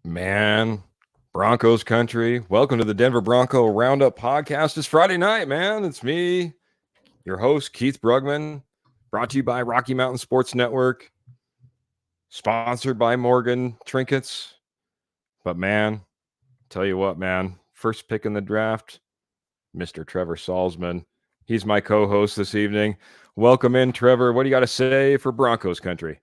Man, Broncos country. Welcome to the Denver Bronco Roundup podcast. It's Friday night, man. It's me, your host, Keith Brugman, brought to you by Rocky Mountain Sports Network, sponsored by Morgan Trinkets. But man, tell you what, man, first pick in the draft, Mr. Trevor Salzman. He's my co-host this evening. Welcome in, Trevor. What do you got to say for Broncos country?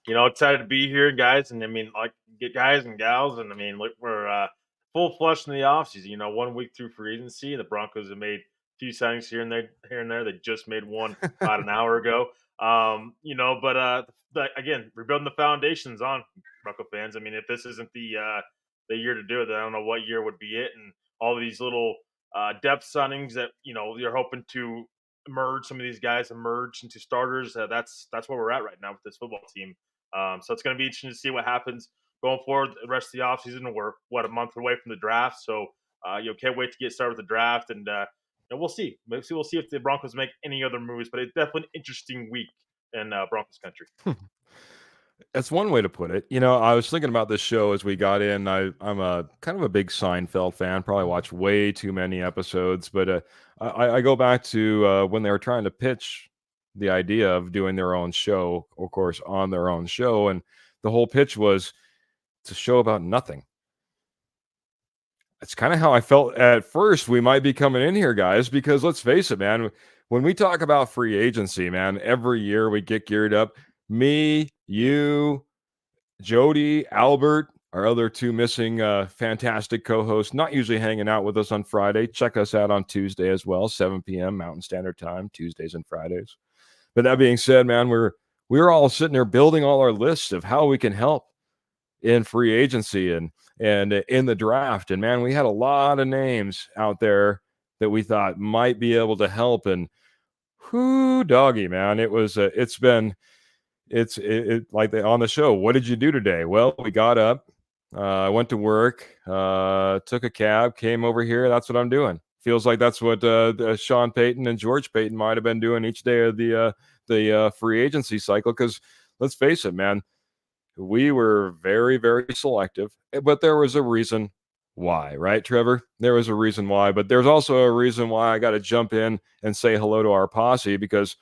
Excited to be here, guys. And I mean, get guys and gals. And I mean, look, we're full flush in the offseason. 1 week through free agency. The Broncos have made a few signings here and there. They just made one about an hour ago. Again, rebuilding the foundations on Bronco fans. I mean, if this isn't the year to do it, then I don't know what year would be it. And all of these little depth signings that you're hoping to merge some of these guys emerge into starters. That's where we're at right now with this football team. So it's going to be interesting to see what happens going forward the rest of the offseason. We're, a month away from the draft. So, can't wait to get started with the draft. And we'll see. We'll see if the Broncos make any other moves. But it's definitely an interesting week in Broncos country. That's one way to put it. I was thinking about this show as we got in. I'm a kind of a big Seinfeld fan. Probably watched way too many episodes. But I go back to when they were trying to pitch the idea of doing their own show, of course, on their own show. And the whole pitch was it's a show about nothing. That's kind of how I felt at first. We might be coming in here, guys, because let's face it, man, when we talk about free agency, man, every year we get geared up. Me, you, Jody, Albert, our other two missing fantastic co-hosts, not usually hanging out with us on Friday. Check us out on Tuesday as well, 7 p.m. Mountain Standard Time, Tuesdays and Fridays. But that being said, man, we're all sitting there building all our lists of how we can help in free agency and in the draft. And man, we had a lot of names out there that we thought might be able to help. And whoo, doggy, man, it was it's like on the show. What did you do today? Well, we got up, I went to work, took a cab, came over here. That's what I'm doing. Feels like that's what Sean Payton and George Payton might have been doing each day of the free agency cycle. Because let's face it, man, we were very, very selective, but there was a reason why, right, Trevor? There was a reason why, but there's also a reason why I got to jump in and say hello to our posse, because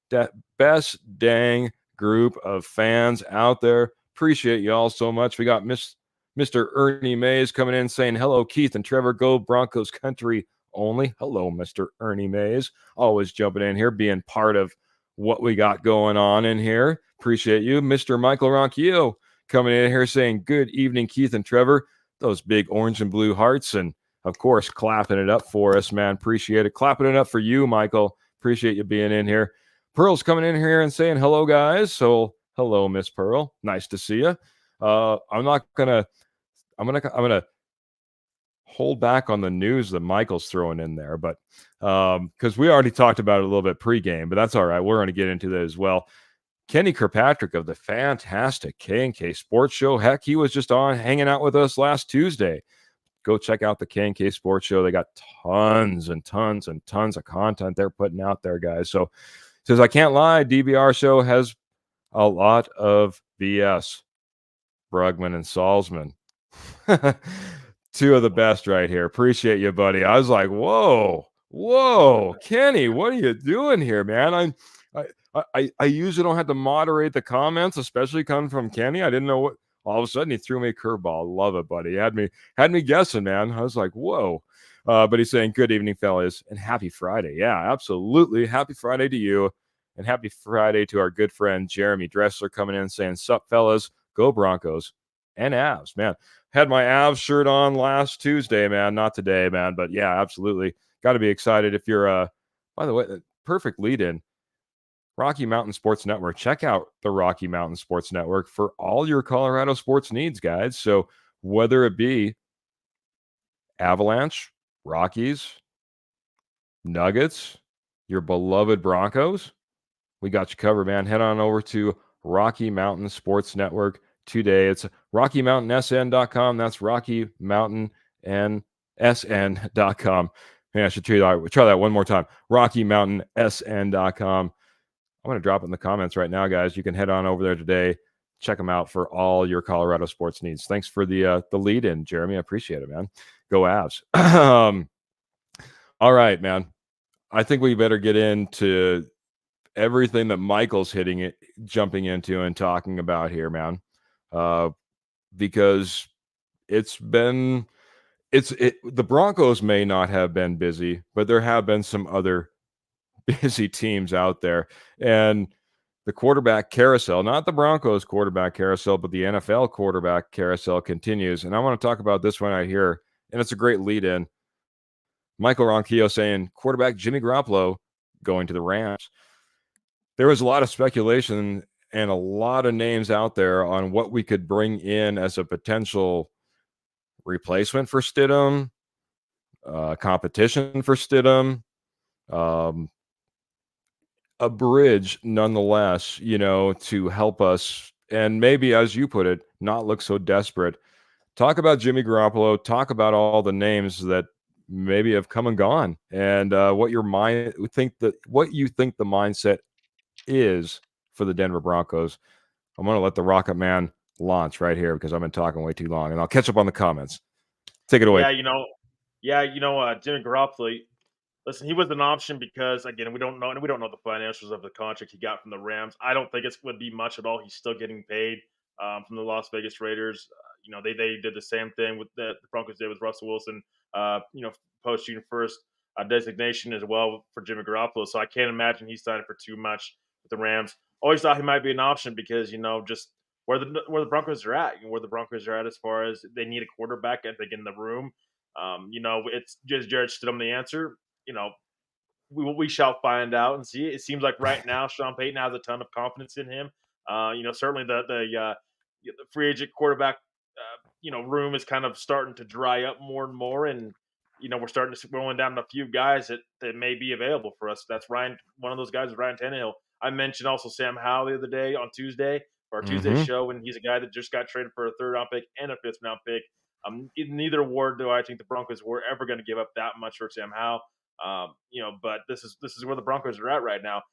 that best dang group of fans out there. Appreciate you all so much. We got Mr. Ernie Mays coming in saying, hello, Keith and Trevor, go Broncos country only. Hello, Mr. Ernie Mays. Always jumping in here, being part of what we got going on in here. Appreciate you. Mr. Michael Ronquillo coming in here saying, good evening, Keith and Trevor. Those big orange and blue hearts. And, of course, clapping it up for us, man. Appreciate it. Clapping it up for you, Michael. Appreciate you being in here. Pearl's coming in here and saying, hello, guys. So, hello, Miss Pearl. Nice to see you. I'm gonna hold back on the news that Michael's throwing in there, but because we already talked about it a little bit pregame, but that's all right. We're going to get into that as well. Kenny Kirkpatrick of the fantastic K&K Sports Show. Heck, he was just on hanging out with us last Tuesday. Go check out the K&K Sports Show. They got tons and tons and tons of content they're putting out there, guys. So, says, I can't lie, DBR show has a lot of BS. Brugman and Salzman. Two of the best right here. Appreciate you, buddy. I was like, whoa, Kenny, what are you doing here, man? I usually don't have to moderate the comments, especially coming from Kenny. I didn't know all of a sudden he threw me a curveball. Love it, buddy. Had me guessing, man. I was like, whoa. But he's saying, good evening, fellas, and happy Friday. Yeah, absolutely. Happy Friday to you. And happy Friday to our good friend Jeremy Dressler coming in saying, sup, fellas, go Broncos and Avs, man. Had my Avs shirt on last Tuesday, man. Not today, man. But yeah, absolutely. Got to be excited if you're, by the way, perfect lead in. Rocky Mountain Sports Network. Check out the Rocky Mountain Sports Network for all your Colorado sports needs, guys. So whether it be Avalanche, Rockies, Nuggets, your beloved Broncos, we got you covered, man. Head on over to Rocky Mountain Sports Network today. It's RockyMountainSN.com. That's RockyMountainSN.com. Man, I should try that one more time. RockyMountainSN.com. I'm going to drop it in the comments right now, guys. You can head on over there today. Check them out for all your Colorado sports needs. Thanks for the lead in, Jeremy. I appreciate it, man. Go Avs. All right, man. I think we better get into everything that Michael's jumping into and talking about here, man. Because the Broncos may not have been busy, but there have been some other busy teams out there. And the quarterback carousel, not the Broncos quarterback carousel, but the NFL quarterback carousel continues. And I want to talk about this one right here. And it's a great lead in. Michael Ronquillo saying quarterback Jimmy Garoppolo going to the Rams. There was a lot of speculation and a lot of names out there on what we could bring in as a potential replacement for Stidham, competition for Stidham, a bridge nonetheless, to help us and maybe, as you put it, not look so desperate. Talk about Jimmy Garoppolo, talk about all the names that maybe have come and gone, and what you think the mindset is for the Denver Broncos. I'm going to let the Rocket Man launch right here because I've been talking way too long, and I'll catch up on the comments. Take it away. Jimmy Garoppolo. Listen, he was an option because, again, we don't know the financials of the contract he got from the Rams. I don't think it would be much at all. He's still getting paid from the Las Vegas Raiders. They did the same thing with the Broncos did with Russell Wilson. Post June 1st designation as well for Jimmy Garoppolo. So I can't imagine he's signing for too much with the Rams. Always thought he might be an option because just where the Broncos are at, where the Broncos are at as far as they need a quarterback. I think in the room, it's just Jared Stidham the answer. We shall find out and see. It seems like right now Sean Payton has a ton of confidence in him. Certainly the free agent quarterback, room is kind of starting to dry up more and more, and we're starting to rolling down a few guys that may be available for us. That's Ryan. One of those guys is Ryan Tannehill. I mentioned also Sam Howell the other day on Tuesday for our Tuesday show, and he's a guy that just got traded for a 3rd-round pick and a 5th-round pick. In neither award do I think the Broncos were ever going to give up that much for Sam Howell. But this is where the Broncos are at right now.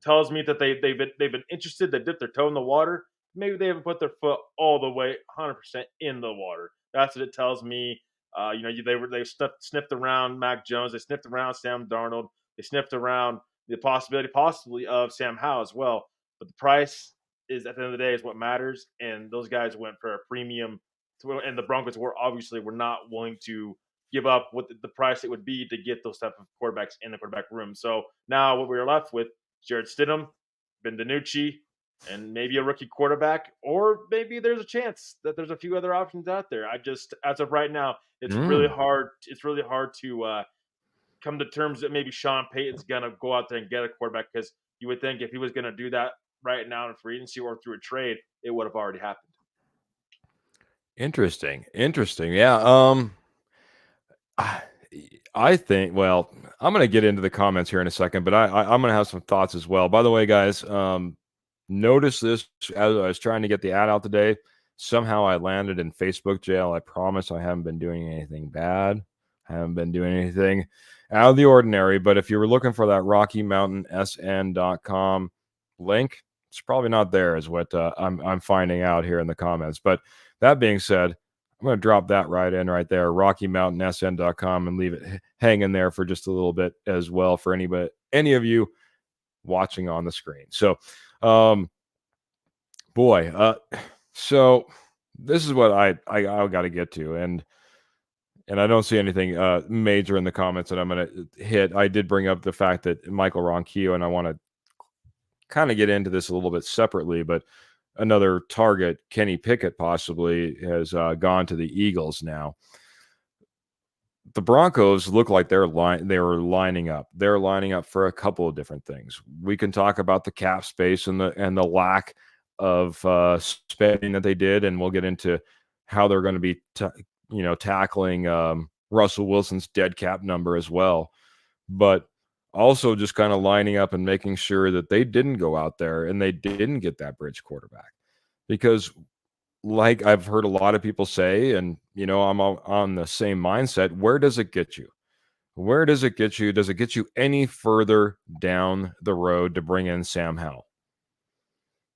Tells me that they've been interested. They dipped their toe in the water. Maybe they haven't put their foot all the way 100% in the water. That's what it tells me. They sniffed around Mac Jones. They sniffed around Sam Darnold. They sniffed around the possibility possibly of Sam Howell as well. But the price is at the end of the day is what matters. And those guys went for a premium. And the Broncos were not willing to give up what the price it would be to get those type of quarterbacks in the quarterback room. So now what we're left with, Jared Stidham, Ben DiNucci, and maybe a rookie quarterback, or maybe there's a chance that there's a few other options out there. As of right now, it's really hard. It's really hard to come to terms that maybe Sean Payton's going to go out there and get a quarterback, because you would think if he was going to do that right now in free agency or through a trade, it would have already happened. Interesting. Yeah. I think, well, I'm going to get into the comments here in a second, but I'm going to have some thoughts as well. By the way, guys, notice this as I was trying to get the ad out today. Somehow I landed in Facebook jail. I promise I haven't been doing anything bad. I haven't been doing anything out of the ordinary. But if you were looking for that RockyMountainSN.com link, it's probably not there, is what I'm finding out here in the comments. But that being said, I'm going to drop that right in right there, RockyMountainSN.com, and leave it hanging there for just a little bit as well for any of you watching on the screen. So, so this is what I got to get to, and I don't see anything major in the comments that I'm going to hit. I did bring up the fact that Michael Ronquillo, and I want to kind of get into this a little bit separately, but another target, Kenny Pickett, possibly has gone to the Eagles now. The Broncos look like they were lining up. They're lining up for a couple of different things. We can talk about the cap space and the lack of spending that they did, and we'll get into how they're going to be tackling Russell Wilson's dead cap number as well. But also just kind of lining up and making sure that they didn't go out there and they didn't get that bridge quarterback. Because like I've heard a lot of people say, and I'm on the same mindset, where does it get you? Where does it get you? Does it get you any further down the road to bring in Sam Howell?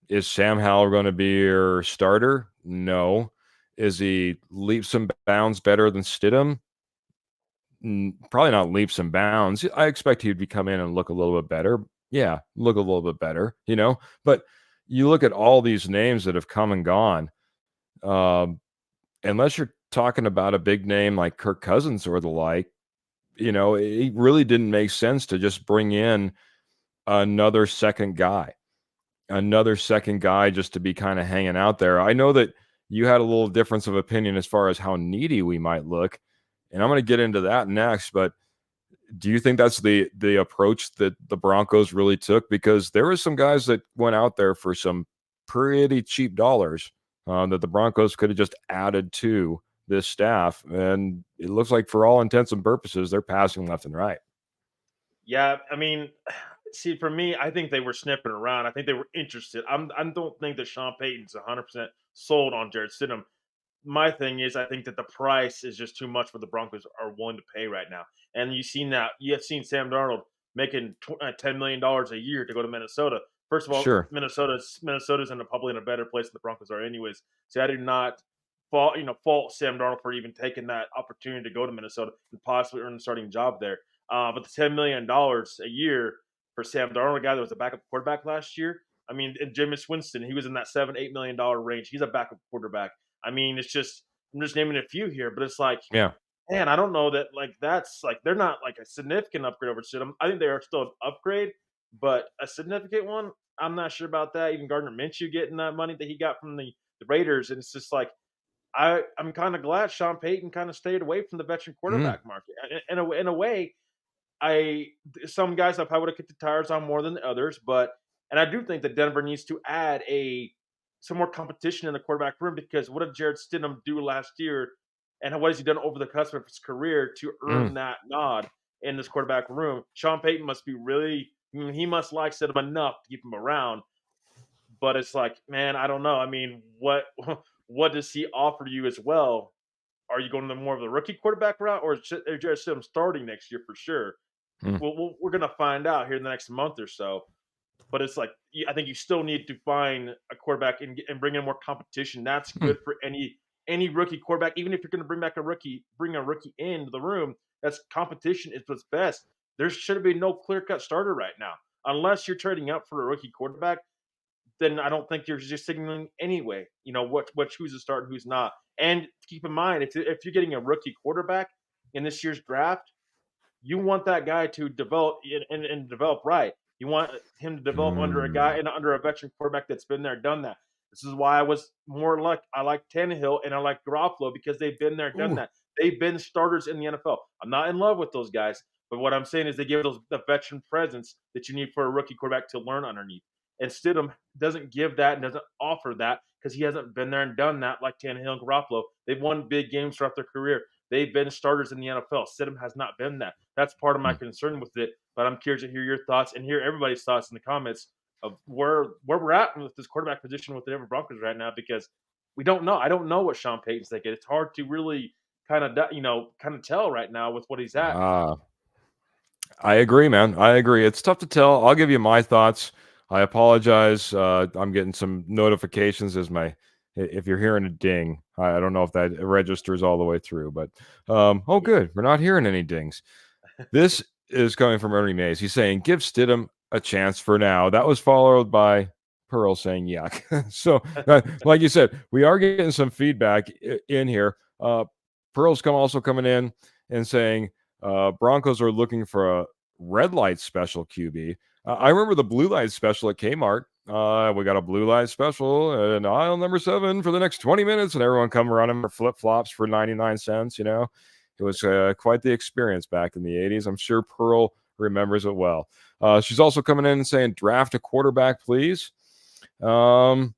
Is Sam Howell going to be your starter? No. Is he leaps and bounds better than Stidham? Probably not leaps and bounds. I expect he'd be come in and look a little bit better. Yeah, look a little bit better, But you look at all these names that have come and gone. Unless you're talking about a big name like Kirk Cousins or the like, it really didn't make sense to just bring in another second guy just to be kind of hanging out there. I know that you had a little difference of opinion as far as how needy we might look, and I'm going to get into that next, but do you think that's the approach that the Broncos really took? Because there were some guys that went out there for some pretty cheap dollars that the Broncos could have just added to this staff, and it looks like for all intents and purposes, they're passing left and right. Yeah, I mean, see, for me, I think they were sniffing around. I think they were interested. I don't think that Sean Payton's 100% sold on Jared Stidham. My thing is, I think that the price is just too much for the Broncos are willing to pay right now. And you have seen Sam Darnold making $10 million a year to go to Minnesota. First of all, Sure. Minnesota's probably in a better place than the Broncos are, anyways. So I do not fault Sam Darnold for even taking that opportunity to go to Minnesota and possibly earn a starting job there. But the $10 million a year for Sam Darnold, a guy that was a backup quarterback last year. I mean, and Jameis Winston, he was in that $7-8 million range. He's a backup quarterback. I mean, it's just I'm just naming a few here, but it's like, Yeah. man, I don't know that that's they're not like a significant upgrade over Stidham. I think they are still an upgrade, but a significant one, I'm not sure about that. Even Gardner Minshew getting that money that he got from the Raiders, and it's just like I'm kind of glad Sean Payton kind of stayed away from the veteran Mm. quarterback market. In a way, I some guys I probably would have kicked the tires on more than the others, but and I do think that Denver needs to add some more competition in the quarterback room because what did Jared Stidham do last year, and what has he done over the cusp of his career to Mm. earn that nod in this quarterback room? Sean Payton must be really, he must like Stidham enough to keep him around, but it's like, man, I don't know. I mean, what what does he offer you as well? Are you going to more of the rookie quarterback route, or is Jared Stidham starting next year for sure? Mm. We're going to find out here in the next month or so. But it's like I think you still need to find a quarterback and bring in more competition. That's Mm. good for any rookie quarterback. Even if you're going to bring a rookie into the room. That's competition is what's best. There should be no clear cut starter right now, unless you're trading up for a rookie quarterback. Then I don't think you're just signaling anyway. You know what who's a start and who's not. And keep in mind if you're getting a rookie quarterback in this year's draft, you want that guy to develop and develop right. You want him to develop under a guy Mm. and under a veteran quarterback that's been there, done that. This is why I like Tannehill and I like Garoppolo because they've been there, done Ooh. that. They've been starters in the NFL. I'm not in love with those guys, but what I'm saying is they give those the veteran presence that you need for a rookie quarterback to learn underneath. And Stidham doesn't give that and doesn't offer that because he hasn't been there and done that like Tannehill and Garoppolo. They've won big games throughout their career. They've been starters in the NFL. Stidham has not been that. That's part of my Mm. concern with it. But I'm curious to hear your thoughts and hear everybody's thoughts in the comments of where we're at with this quarterback position with the Denver Broncos right now because we don't know. I don't know what Sean Payton's thinking. It's hard to really kind of tell right now with what he's at. Ah, I agree, man. I agree. It's tough to tell. I'll give you my thoughts. I apologize. I'm getting some notifications as if you're hearing a ding. I don't know if that registers all the way through, but oh, good. We're not hearing any dings. This is coming from Ernie Mays. He's saying, give Stidham a chance for now. That was followed by Pearl saying yuck. So, like you said, we are getting some feedback in here. Pearl's also coming in and saying Broncos are looking for a red light special QB. I remember the blue light special at Kmart. We got a blue light special in aisle number 7 for the next 20 minutes, and everyone come running for flip flops for 99 cents. It was quite the experience back in the 80s. I'm sure Pearl remembers it well. She's also coming in and saying, draft a quarterback, please. And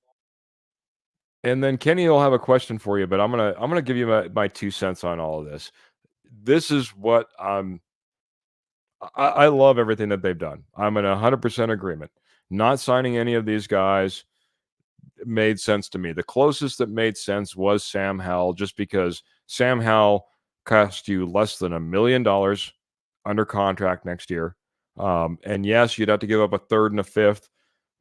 then Kenny will have a question for you, but I'm gonna give you my 2 cents on all of this. This is what I love everything that they've done. I'm in 100% agreement. Not signing any of these guys made sense to me. The closest that made sense was Sam Howell, just because Sam Howell cost you less than $1 million under contract next year. And yes, you'd have to give up a third and a fifth,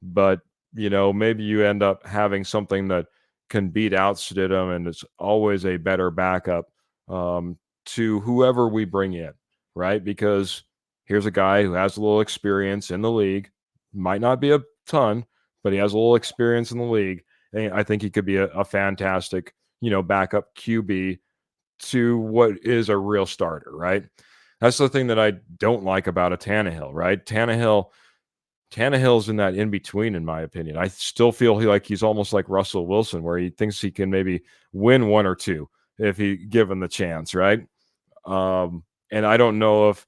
but maybe you end up having something that can beat out Stidham, and it's always a better backup to whoever we bring in, right? Because here's a guy who has a little experience in the league, might not be a ton, but he has a little experience in the league. And I think he could be a fantastic, backup QB to what is a real starter, right? That's the thing that I don't like about a Tannehill, right? Tannehill's in that in between, in my opinion. I still feel he's almost like Russell Wilson, where he thinks he can maybe win one or two if he given the chance, right? And I don't know if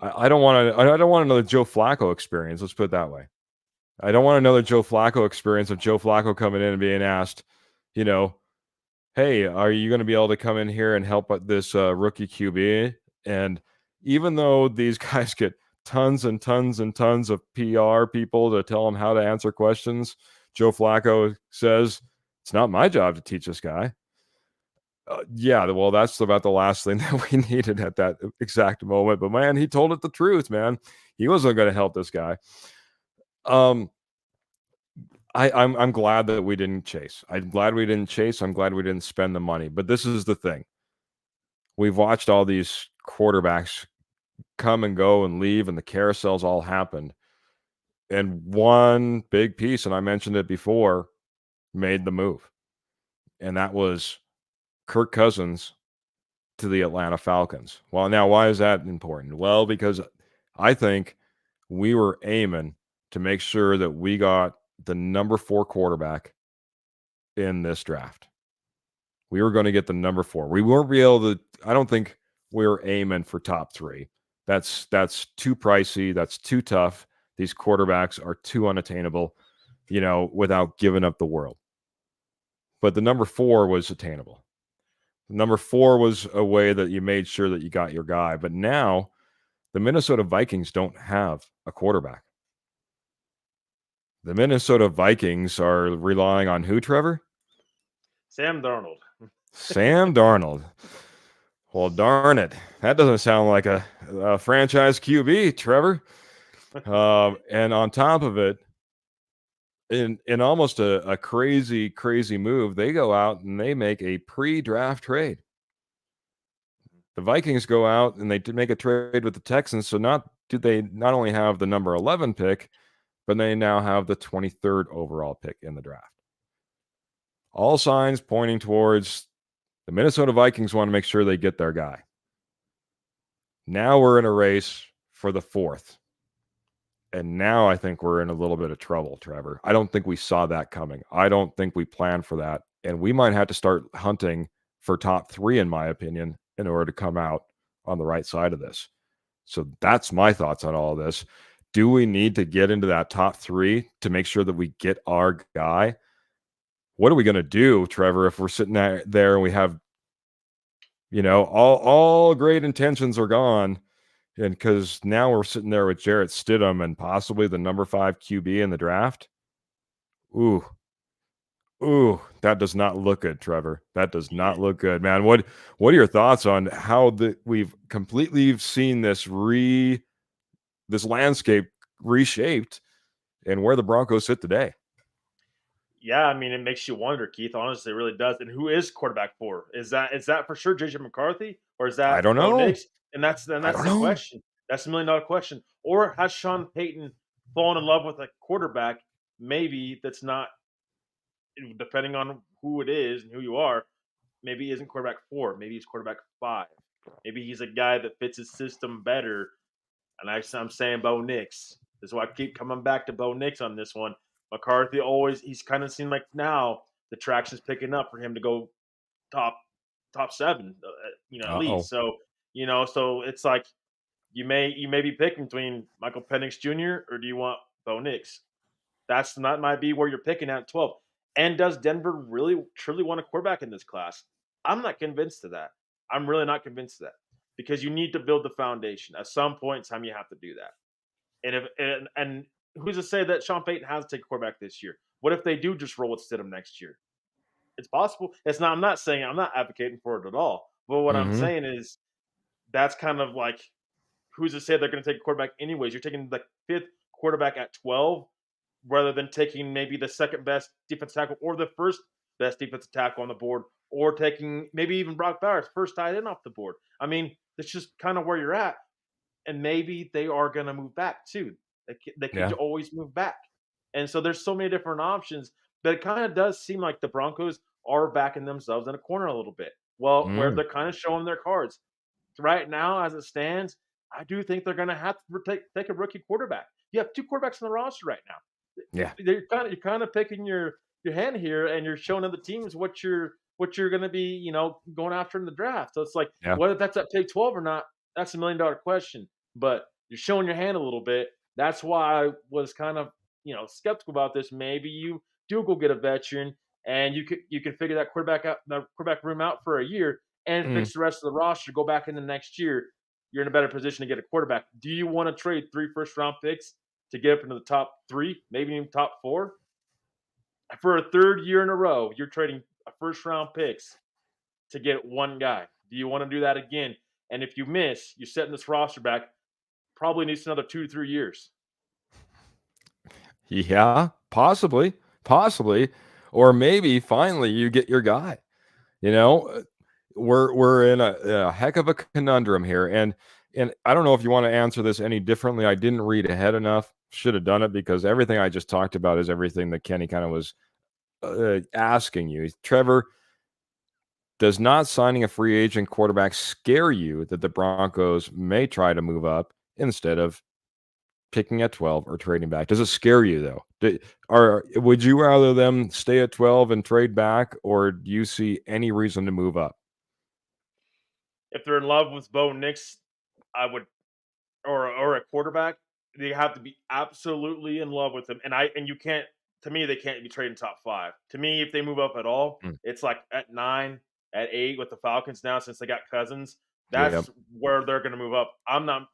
I don't want to. I don't want another Joe Flacco experience. Let's put it that way. I don't want another Joe Flacco experience of Joe Flacco coming in and being asked, hey, are you going to be able to come in here and help this rookie QB? And even though these guys get tons and tons and tons of PR people to tell them how to answer questions, Joe Flacco says, it's not my job to teach this guy. Yeah, well, that's about the last thing that we needed at that exact moment. But man, he told it the truth, man. He wasn't going to help this guy. I'm glad that we didn't chase. I'm glad we didn't chase. I'm glad we didn't spend the money. But this is the thing. We've watched all these quarterbacks come and go and leave, and the carousels all happened. And one big piece, and I mentioned it before, made the move. And that was Kirk Cousins to the Atlanta Falcons. Well, now, why is that important? Well, because I think we were aiming to make sure that we got the number 4 quarterback in this draft. We were going to get the number 4. We weren't be able to. I don't think we were aiming for top 3. That's too pricey. That's too tough. These quarterbacks are too unattainable, without giving up the world. But the number 4 was attainable. Number 4 was a way that you made sure that you got your guy. But now the Minnesota Vikings don't have a quarterback. The Minnesota Vikings are relying on who, Trevor? Sam Darnold. Sam Darnold. Well, darn it. That doesn't sound like a franchise QB, Trevor. And on top of it, in almost a crazy, crazy move, they go out and they make a pre-draft trade. The Vikings go out and they make a trade with the Texans. So they not only have the number 11 pick, but they now have the 23rd overall pick in the draft. All signs pointing towards the Minnesota Vikings want to make sure they get their guy. Now we're in a race for the 4th. And now I think we're in a little bit of trouble, Trevor. I don't think we saw that coming. I don't think we planned for that. And we might have to start hunting for top 3, in my opinion, in order to come out on the right side of this. So that's my thoughts on all of this. Do we need to get into that top 3 to make sure that we get our guy? What are we going to do, Trevor, if we're sitting there and we have, all great intentions are gone? And because now we're sitting there with Jarrett Stidham and possibly the number 5 QB in the draft. Ooh, that does not look good, Trevor. That does not look good, man. What are your thoughts on how we've completely seen this landscape reshaped and where the Broncos sit today? Yeah, I mean, it makes you wonder, Keith. Honestly, it really does. And who is quarterback 4? Is that for sure JJ McCarthy, or is I that don't Bo know. Nix? And that's I don't the know. question. That's $1 million question. Or has Sean Payton fallen in love with a quarterback, maybe that's not, depending on who it is and who you are, maybe he isn't quarterback 4, maybe he's quarterback 5. Maybe he's a guy that fits his system better. And I'm saying Bo Nix. This is why I keep coming back to Bo Nix on this one. McCarthy always, he's kind of seemed like now the traction's picking up for him to go top top 7, at Uh-oh. least. So so it's like you may be picking between Michael Penix Jr. or do you want Bo Nix? That might be where you're picking at 12. And does Denver really truly want a quarterback in this class? I'm not convinced of that. I'm really not convinced of that because you need to build the foundation. At some point in time, you have to do that. And who's to say that Sean Payton has to take a quarterback this year? What if they do just roll with Stidham next year? It's possible. It's not. I'm not saying I'm not advocating for it at all. But what I'm Mm-hmm. saying is that's kind of like who's to say they're going to take a quarterback anyways? You're taking the fifth quarterback at 12 rather than taking maybe the second best defensive tackle or the first best defensive tackle on the board, or taking maybe even Brock Bowers, first tight end off the board. I mean, that's just kind of where you're at. And maybe they are going to move back too. They could Yeah. always move back. And so there's so many different options, but it kind of does seem like the Broncos are backing themselves in a corner a little bit. Well, where Mm. they're kind of showing their cards right now, as it stands, I do think they're going to have to take a rookie quarterback. You have 2 quarterbacks on the roster right now. Yeah. You're kind of picking your hand here, and you're showing other teams what you're going to be, going after in the draft. So it's like Yeah. whether that's at pick 12 or not, that's $1 million question. But you're showing your hand a little bit. That's why I was kind of skeptical about this. Maybe you do go get a veteran, and you can figure that quarterback room out for a year, and Mm. fix the rest of the roster. Go back into next year. You're in a better position to get a quarterback. Do you want to trade 3 first round picks to get up into the top 3, maybe even top 4? For a third year in a row, you're trading a first round picks to get one guy. Do you want to do that again? And if you miss, you're setting this roster back probably needs another 2 to 3 years. Yeah. Possibly. Possibly. Or maybe finally you get your guy. You know, we're in a heck of a conundrum here, and I don't know if you want to answer this any differently. I didn't read ahead enough. Should have done it because everything I just talked about is everything that Kenny kind of was asking you. Trevor, does not signing a free agent quarterback scare you that the Broncos may try to move up instead of picking at 12 or trading back? Does it scare you though? Would you rather them stay at 12 and trade back, or do you see any reason to move up? If they're in love with Bo Nix, I would, or a quarterback, they have to be absolutely in love with him. And you can't. To me, they can't be trading top 5. To me, if they move up at all, Mm. it's like at 9, at 8 with the Falcons now since they got Cousins. Yeah. That's where they're going to move up. I'm not.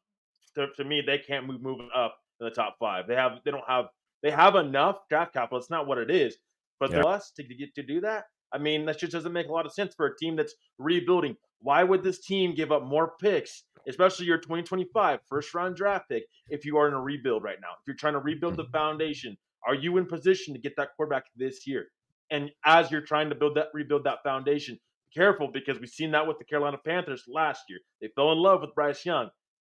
To me, they can't move moving up in the top 5. They have enough draft capital. It's not what it is, but Yeah. they're us to get to do that. I mean, that just doesn't make a lot of sense for a team that's rebuilding. Why would this team give up more picks, especially your 2025 first round draft pick, if you are in a rebuild right now? If you're trying to rebuild the foundation, are you in position to get that quarterback this year? And as you're trying to rebuild that foundation, be careful because we've seen that with the Carolina Panthers last year. They fell in love with Bryce Young,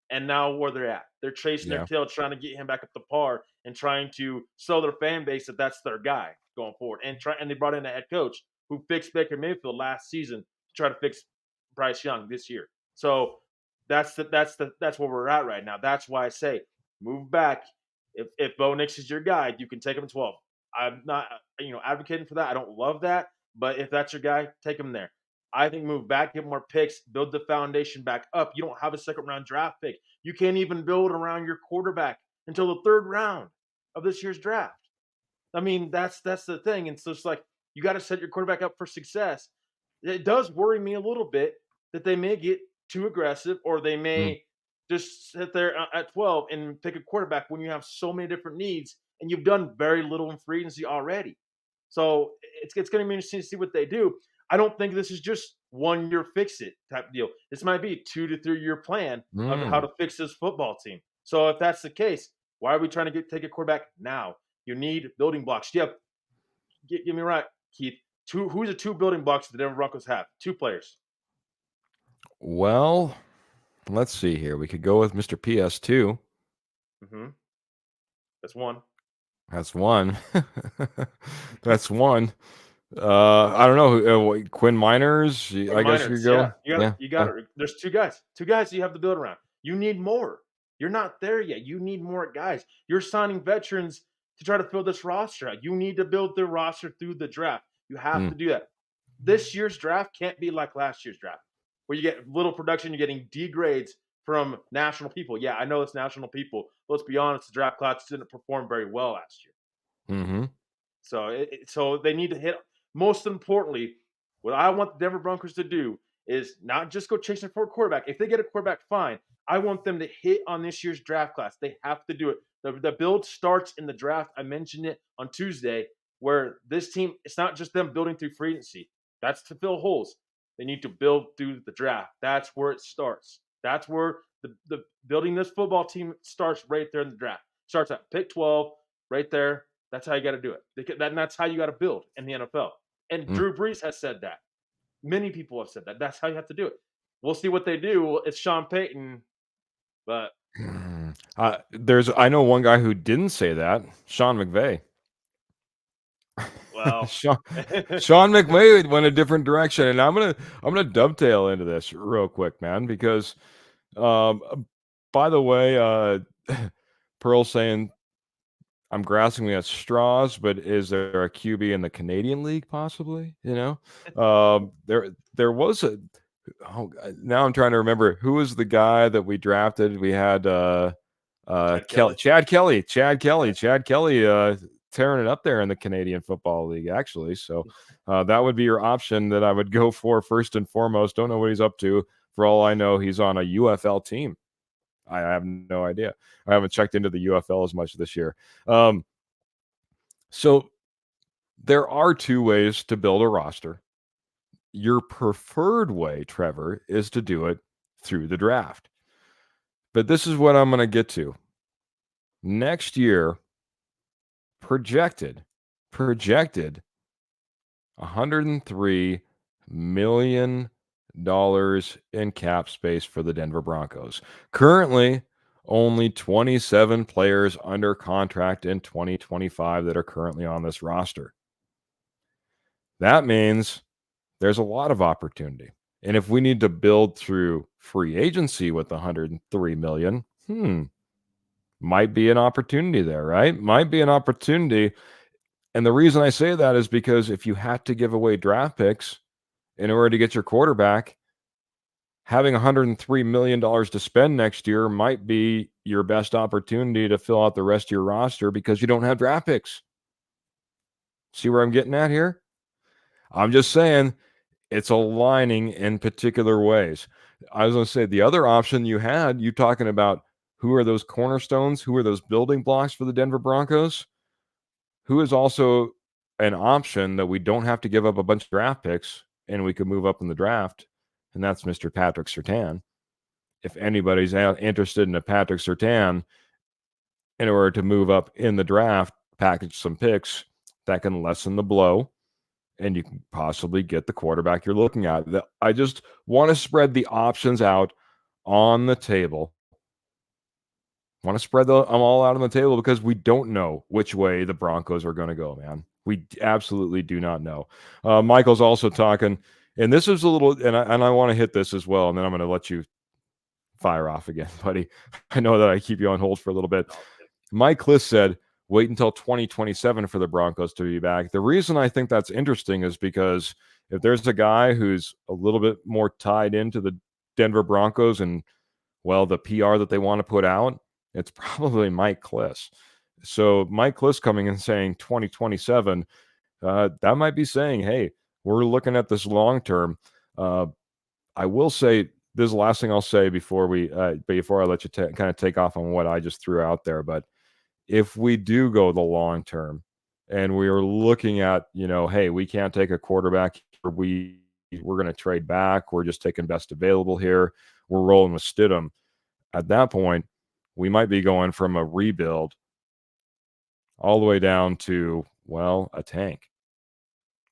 and now where they're at. They're chasing their Yeah. tail, trying to get him back up to par, and trying to sell their fan base that that's their guy going forward. And they brought in a head coach who fixed Baker Mayfield last season to try to fix Bryce Young this year. So that's where we're at right now. That's why I say move back. If Bo Nix is your guy, you can take him at 12. I'm not advocating for that. I don't love that, but if that's your guy, take him there. I think move back, get more picks, build the foundation back up. You don't have a second round draft pick. You can't even build around your quarterback until the third round of this year's draft. I mean, that's the thing. And so it's like you got to set your quarterback up for success. It does worry me a little bit that they may get too aggressive, or they Mm. may just sit there at 12 and pick a quarterback when you have so many different needs and you've done very little in free agency already. So it's going to be interesting to see what they do. I don't think this is just 1 year fix it type of deal. This might be a 2 to 3 year plan of how Mm. to fix this football team. So if that's the case, why are we trying to take a quarterback now? You need building blocks. Yeah, get me right, Keith. Who's the 2 building blocks the Denver Broncos have? 2 players. Well, let's see here. We could go with Mr. PS2. Hmm. That's one. That's one. That's one. I don't know. Quinn Miners. I guess you could Miners, yeah, go. Yeah. you got it. There's 2 guys. 2 guys you have to build around. You need more. You're not there yet. You need more guys. You're signing veterans to try to fill this roster out. You need to build the roster through the draft. You have Mm, to do that. This year's draft can't be like last year's draft, where you get little production, you're getting D grades from national people. Yeah, I know it's national people. Let's be honest, the draft class didn't perform very well last year. mm-hmm. So they need to hit. Most importantly, what I want the Denver Broncos to do is not just go chasing for a quarterback. If they get a quarterback, fine. I want them to hit on this year's draft class. They have to do it. The build starts in the draft. I mentioned it on Tuesday, where this team, it's not just them building through free agency. That's to fill holes. They need to build through the draft. That's where it starts. That's where the building this football team starts right there in the draft. Starts at pick 12, right there. That's how you got to do it. That's how you got to build in the NFL. And Mm. Drew Brees has said that. Many people have said that. That's how you have to do it. We'll see what they do. It's Sean Payton, but I know one guy who didn't say that. Sean McVay. well, Sean McVay went a different direction, and I'm gonna dovetail into this real quick, man, because um, by the way, Pearl saying I'm grasping at straws, but is there a QB in the Canadian League possibly? There was a. Now I'm trying to remember who was the guy that we drafted. We had Chad Kelly. Chad Kelly tearing it up there in the Canadian Football League, actually. So that would be your option that I would go for first and foremost. Don't know what he's up to. For all I know, he's on a UFL team. I have no idea. I haven't checked into the UFL as much this year. So there are 2 ways to build a roster. Your preferred way, Trevor, is to do it through the draft. But this is what I'm going to get to. Next year, projected $103 million in cap space for the Denver Broncos. Currently, only 27 players under contract in 2025 that are currently on this roster. That means there's a lot of opportunity. And if we need to build through free agency with 103 million, might be an opportunity there, right? Might be an opportunity. And the reason I say that is because if you had to give away draft picks in order to get your quarterback, having $103 million to spend next year might be your best opportunity to fill out the rest of your roster because you don't have draft picks. See where I'm getting at here? I'm just saying it's aligning in particular ways. I was going to say the other option you had, you talking about who are those cornerstones? Who are those building blocks for the Denver Broncos? Who is also an option that we don't have to give up a bunch of draft picks and we could move up in the draft, and that's Mr. Patrick Surtain. If anybody's interested in a Patrick Surtain in order to move up in the draft, package some picks that can lessen the blow, and you can possibly get the quarterback you're looking at. I just want to spread the options out on the table. Want to spread them all out on the table because we don't know which way the Broncos are going to go, man. We absolutely do not know. Michael's also talking, and this is a little, and I want to hit this as well, and then I'm going to let you fire off again, buddy. I know that I keep you on hold for a little bit. Mike Kliss said, wait until 2027 for the Broncos to be back. The reason I think that's interesting is because if there's a guy who's a little bit more tied into the Denver Broncos and, well, the PR that they want to put out, it's probably Mike Kliss. So Mike Kliss coming and saying 2027, that might be saying, hey, we're looking at this long term. I will say, this is the last thing I'll say before I let you kind of take off on what I just threw out there. But if we do go the long term and we are looking at, hey, we can't take a quarterback, we're going to trade back, we're just taking best available here, we're rolling with Stidham. At that point, we might be going from a rebuild all the way down to, well, a tank.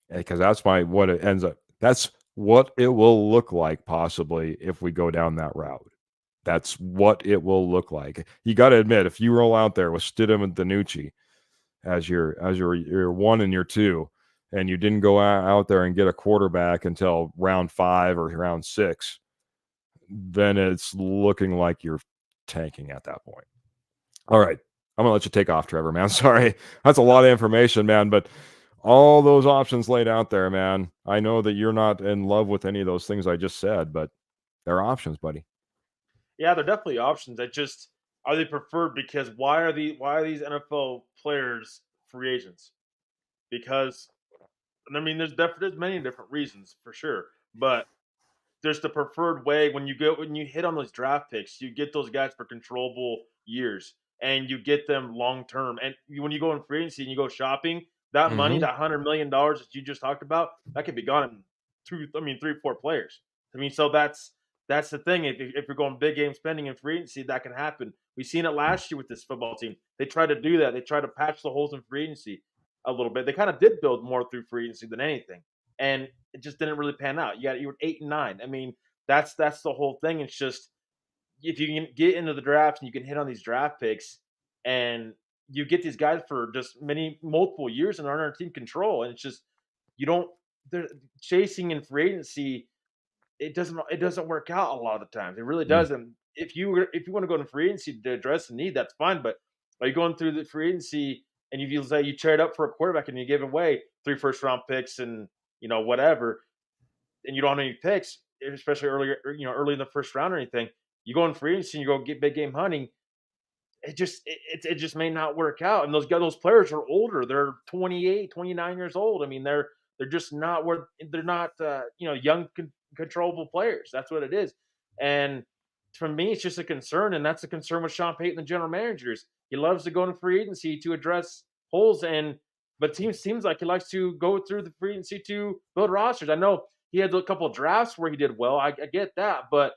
Because that's what it ends up. That's what it will look like possibly if we go down that route. That's what it will look like. You got to admit, if you roll out there with Stidham and Danucci as your 1 and your 2, and you didn't go out there and get a quarterback until round 5 or round 6, then it's looking like you're tanking at that point. All right. I'm going to let you take off, Trevor, man. Sorry. That's a lot of information, man, but all those options laid out there, man. I know that you're not in love with any of those things I just said, but they're options, buddy. Yeah, they're definitely options. That just are they preferred because why are these NFL players free agents? Because I mean, there's many different reasons for sure, but there's the preferred way when you hit on those draft picks, you get those guys for controllable years and you get them long term. And when you go in free agency and you go shopping, that money, Mhm. that $100 million that you just talked about, that could be gone in three, 4 players. I mean, so that's the thing. If you're going big game spending in free agency, that can happen. We've seen it last year with this football team. They tried to do that. They tried to patch the holes in free agency a little bit. They kind of did build more through free agency than anything, and it just didn't really pan out. You were 8 and 9. I mean, that's the whole thing. It's just if you can get into the draft and you can hit on these draft picks and you get these guys for just multiple years and are under team control, and it's just you don't they're chasing in free agency. It doesn't work out a lot of the times. It really Mm. doesn't. If you want to go to free agency to address a need, that's fine. But are you going through the free agency and you say you trade up for a quarterback and you give away 3 first round picks and whatever, and you don't have any picks, especially early in the first round or anything, you go in free agency and you go get big game hunting. It just may not work out. And those players are older. They're 28, 29 years old. I mean, they're just not where they're not young controllable players. That's what it is. And for me, it's just a concern, and that's a concern with Sean Payton, the general managers. He loves to go into free agency to address holes, but teams seems like he likes to go through the free agency to build rosters. I know he had a couple of drafts where he did well. I get that, but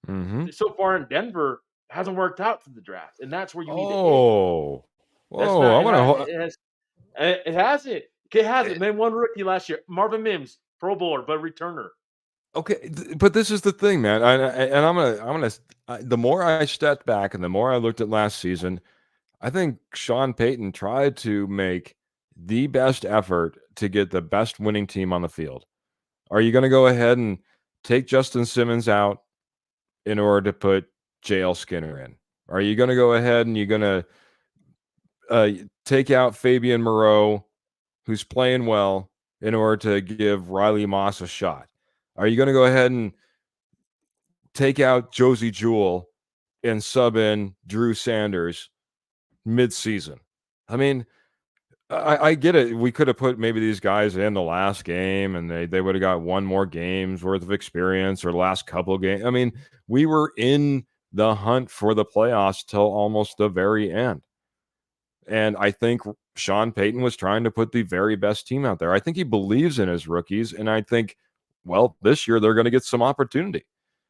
Mhm. so far in Denver hasn't worked out to the draft, and that's where you need to hit. Oh. That's Whoa, not I wanna ho it hasn't. It hasn't. eh, Man, one rookie last year, Marvin Mims, Pro Bowler, but returner. okay, but this is the thing, man, and the more I stepped back and the more I looked at last season, I think Sean Payton tried to make the best effort to get the best winning team on the field. Are you gonna go ahead and take Justin Simmons out in order to put JL Skinner in? Are you gonna go ahead and you're gonna, take out Fabian Moreau, who's playing well, in order to give Riley Moss a shot? Are you gonna go ahead and take out Josie Jewell and sub in Drew Sanders mid-season? I mean, I get it. We could have put maybe these guys in the last game, and they would have got one more game's worth of experience or the last couple of games. I mean, we were in the hunt for the playoffs till almost the very end. And I think Sean Payton was trying to put the very best team out there. I think he believes in his rookies, and I think, well, this year they're going to get some opportunity.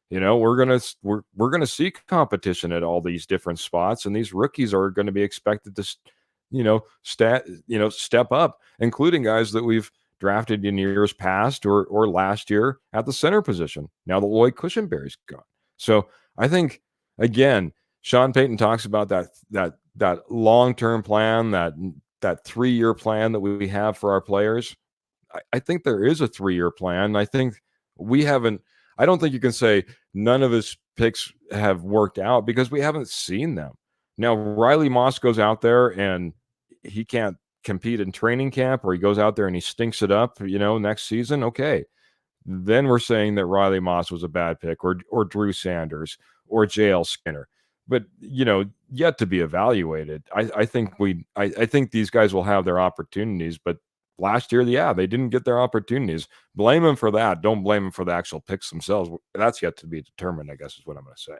We're gonna see competition at all these different spots, and these rookies are going to be expected to, step up, including guys that we've drafted in years past or last year at the center position. Now that Lloyd Cushenberry's gone, so I think again, Sean Payton talks about that long term plan, that 3 year plan that we have for our players. I think there is a 3 year plan. I think we haven't. I don't think you can say none of his picks have worked out because we haven't seen them. Now Riley Moss goes out there and he can't compete in training camp, or he goes out there and he stinks it up, next season. Okay, then we're saying that Riley Moss was a bad pick, or Drew Sanders, or JL Skinner. But yet to be evaluated. I think these guys will have their opportunities, but last year, yeah, they didn't get their opportunities. Blame them for that. Don't blame them for the actual picks themselves. That's yet to be determined, I guess is what I'm going to say.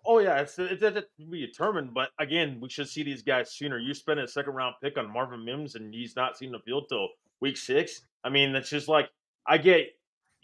Oh yeah, it's to be determined. But again, we should see these guys sooner. You spend a second round pick on Marvin Mims, and he's not seen the field till week 6. I mean, it's just like I get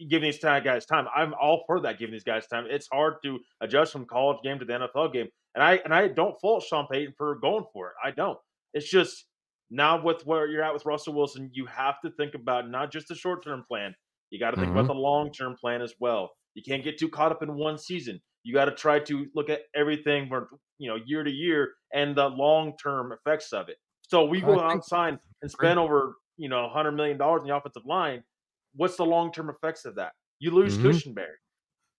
giving these guys time. I'm all for that, giving these guys time. It's hard to adjust from college game to the NFL game, and I don't fault Sean Payton for going for it. I don't. It's just now with where you're at with Russell Wilson, you have to think about not just the short term plan. You got to think about Mhm. the long term plan as well. You can't get too caught up in one season. You got to try to look at everything for year to year and the long term effects of it. So we I go think outside and agree. spend over $100 million in the offensive line. What's the long term effects of that? You lose Mhm. Cushionberry.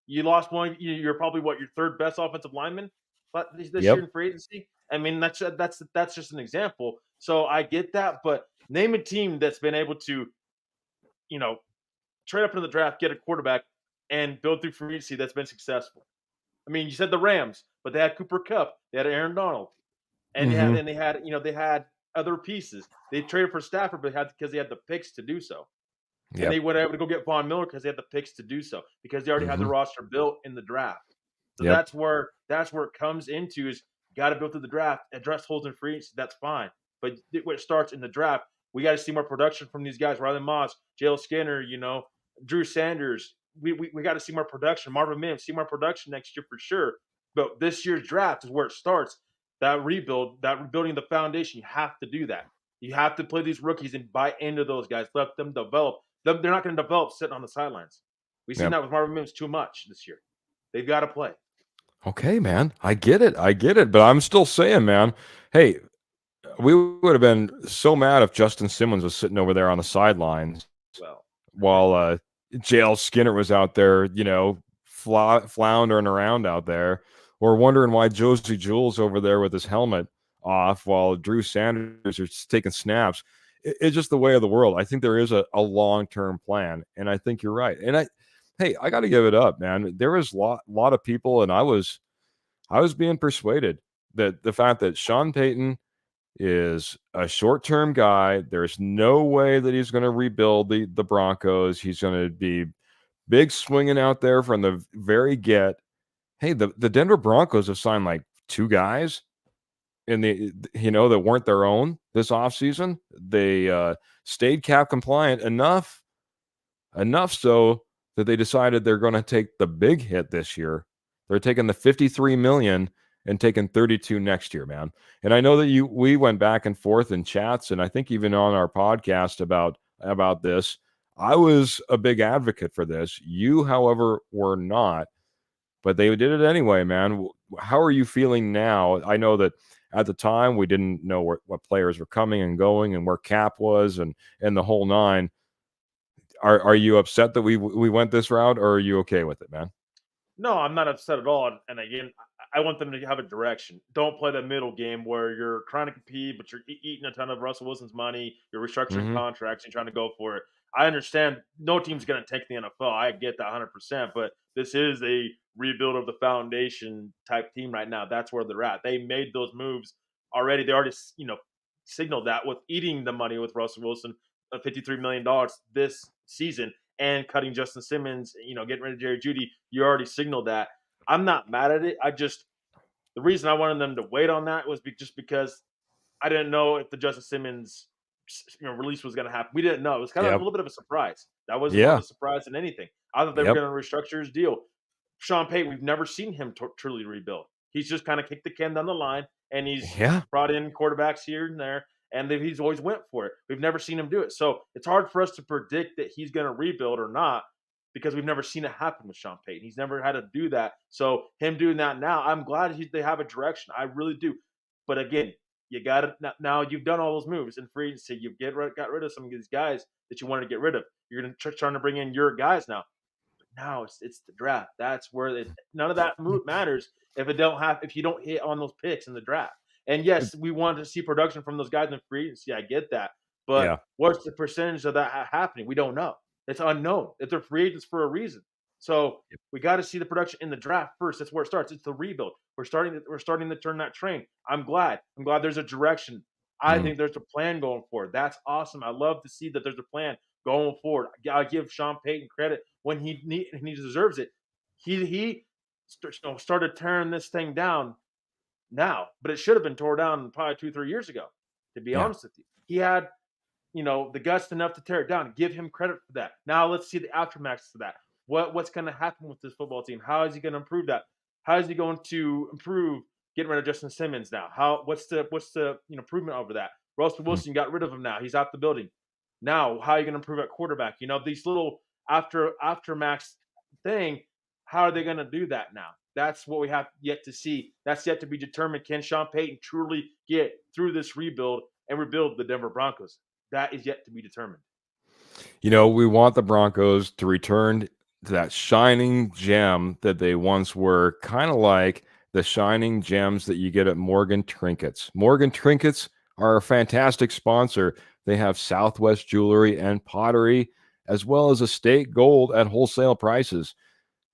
You lost one. You're probably what, your third best offensive lineman, but this year Yep. in free agency. I mean, that's just an example. So I get that, but name a team that's been able to you know trade up in the draft, get a quarterback, and build through free agency that's been successful. I mean, you said the Rams, but they had Cooper Cup, they had Aaron Donald, and Mhm. they had other pieces. They traded for Stafford, but had because they had the picks to do so. And they Yep. were able to go get Von Miller because they had the picks to do so, because they already had the Mhm. roster built in the draft. So Yep. that's where it comes into is you got to build through the draft, address holes in free agency. That's fine, but when it starts in the draft, we got to see more production from these guys: Riley Moss, Jalen Skinner, Drew Sanders. We got to see more production. Marvin Mims, see more production next year for sure. But this year's draft is where it starts. That rebuild, that rebuilding the foundation, you have to do that. You have to play these rookies and buy into those guys. Let them develop. They're not going to develop sitting on the sidelines. We've seen Yep. that with Marvin Mims too much this year. They've got to play. Okay, man. I get it. I get it. But I'm still saying, man, hey, we would have been so mad if Justin Simmons was sitting over there on the sidelines Well, while JL Skinner was out there, floundering around out there, or wondering why Josie Jules over there with his helmet off while Drew Sanders is taking snaps. It's just the way of the world. I think there is a long-term plan, and I think you're right. And hey, I got to give it up, man. There was lot of people, and I was being persuaded that the fact that Sean Payton is a short-term guy. There's no way that he's going to rebuild the Broncos. He's going to be big swinging out there from the very get. Hey, the Denver Broncos have signed like two guys in that weren't their own this offseason. They stayed cap compliant enough so that they decided they're going to take the big hit this year. They're taking the 53 million and taking 32 next year, man. And I know that we went back and forth in chats, and I think even on our podcast about this. I was a big advocate for this. You, however, were not, but they did it anyway, man. How are you feeling now? I know that at the time we didn't know what players were coming and going and where cap was and the whole nine. Are you upset that we went this route, or are you okay with it, man? no, I'm not upset at all. And again, I want them to have a direction. Don't play the middle game where you're trying to compete, but you're eating a ton of Russell Wilson's money. You're restructuring Mhm. contracts and trying to go for it. I understand no team's going to take the NFL. I get that 100%. But this is a rebuild of the foundation type team right now. That's where they're at. They made those moves already. They already, signaled that with eating the money with Russell Wilson, $53 million this season, and cutting Justin Simmons, getting rid of Jerry Judy. You already signaled that. I'm not mad at it. The reason I wanted them to wait on that was just because I didn't know if the Justin Simmons release was going to happen. We didn't know. It was kind of a Yep. little bit of a surprise. That was more of Yeah. a surprise than anything. I thought they were Yep. going to restructure his deal. Sean Payton, we've never seen him truly rebuild. He's just kind of kicked the can down the line, and he's Yeah. brought in quarterbacks here and there, and he's always went for it. We've never seen him do it, so it's hard for us to predict that he's going to rebuild or not because we've never seen it happen with Sean Payton. He's never had to do that. So him doing that now, I'm glad they have a direction. I really do. But again, you got to now. You've done all those moves in free agency. You've got rid of some of these guys that you wanted to get rid of. You're going to trying to bring in your guys now. Now it's the draft. That's where none of that matters if you don't hit on those picks in the draft. And yes, we wanted to see production from those guys in free agency. I get that, but Yeah. what's the percentage of that happening? We don't know. It's unknown. If they're free agents for a reason, so we got to see the production in the draft first. That's where it starts. It's the rebuild. We're starting to turn that train. I'm glad. I'm glad there's a direction. I Mm. think there's a plan going forward. That's awesome. I love to see that there's a plan going forward. I give Sean Payton credit when he deserves it. He started tearing this thing down now, but it should have been tore down probably 2 3 years ago. To be Yeah. honest with you, he had the guts enough to tear it down. Give him credit for that. Now let's see the aftermath of that. What's going to happen with this football team? How is he going to improve that? How is he going to improve getting rid of Justin Simmons now? What's the improvement over that? Russell Mm. Wilson got rid of him now. He's out the building. Now, how are you going to improve at quarterback? These little aftermath thing. How are they going to do that now? That's what we have yet to see. That's yet to be determined. Can Sean Payton truly get through this rebuild and rebuild the Denver Broncos? That is yet to be determined. We want the Broncos to return to that shining gem that they once were, kind of like the shining gems that you get at Morgan Trinkets. Morgan Trinkets are a fantastic sponsor. They have Southwest jewelry and pottery, as well as estate gold at wholesale prices.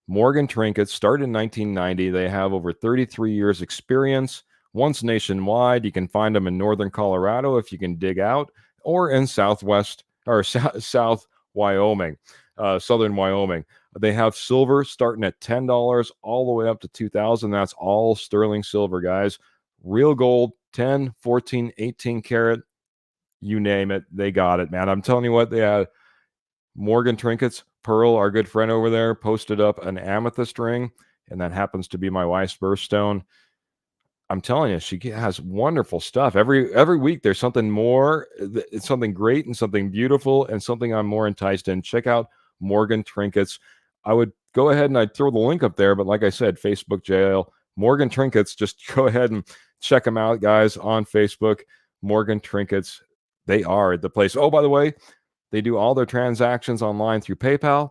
Morgan Trinkets started in 1990. They have over 33 years experience. Once nationwide, you can find them in northern Colorado if you can dig out, or in southwest or south Wyoming, southern Wyoming. They have silver starting at $10 all the way up to $2,000. That's all sterling silver, guys. Real gold, 10, 14, 18 karat, you name it, they got it, man. I'm telling you what, they have Morgan Trinkets. Pearl, our good friend over there, posted up an amethyst ring, and that happens to be my wife's birthstone. I'm telling you, she has wonderful stuff. Every week there's something more, it's something great and something beautiful and something I'm more enticed in. Check out Morgan Trinkets. I would go ahead and I'd throw the link up there, but like I said, Facebook jail, Morgan Trinkets, just go ahead and check them out, guys, on Facebook. Morgan Trinkets, they are the place. Oh, by the way, they do all their transactions online through PayPal.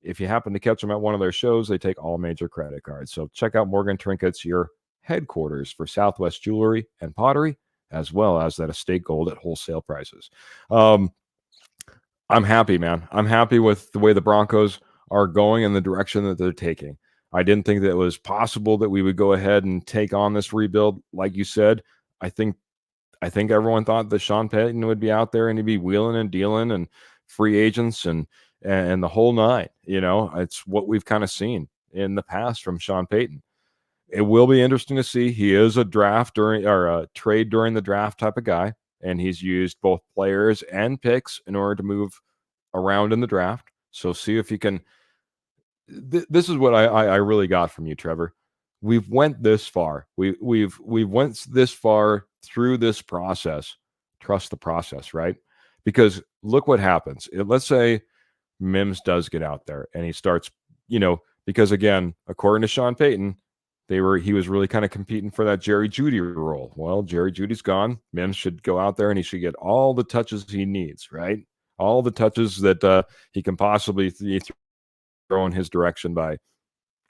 If you happen to catch them at one of their shows, they take all major credit cards. So check out Morgan Trinkets, your headquarters for Southwest jewelry and pottery, as well as that estate gold at wholesale prices. I'm happy, man. I'm happy with the way the Broncos are going and the direction that they're taking. I didn't think that it was possible that we would go ahead and take on this rebuild. Like you said, I think everyone thought that Sean Payton would be out there and he'd be wheeling and dealing and free agents and the whole nine. It's what we've kind of seen in the past from Sean Payton. It will be interesting to see. He is a trade during the draft type of guy, and he's used both players and picks in order to move around in the draft. So see if you can. This is what I really got from you, Trevor. We've went this far. We've went this far through this process. Trust the process, right? Because look what happens. Let's say Mims does get out there and he starts, because again, according to Sean Payton, he was really kind of competing for that Jerry Jeudy role. Well, Jerry Judy's gone. Mims should go out there and he should get all the touches he needs, right? All the touches that he can possibly throw in his direction by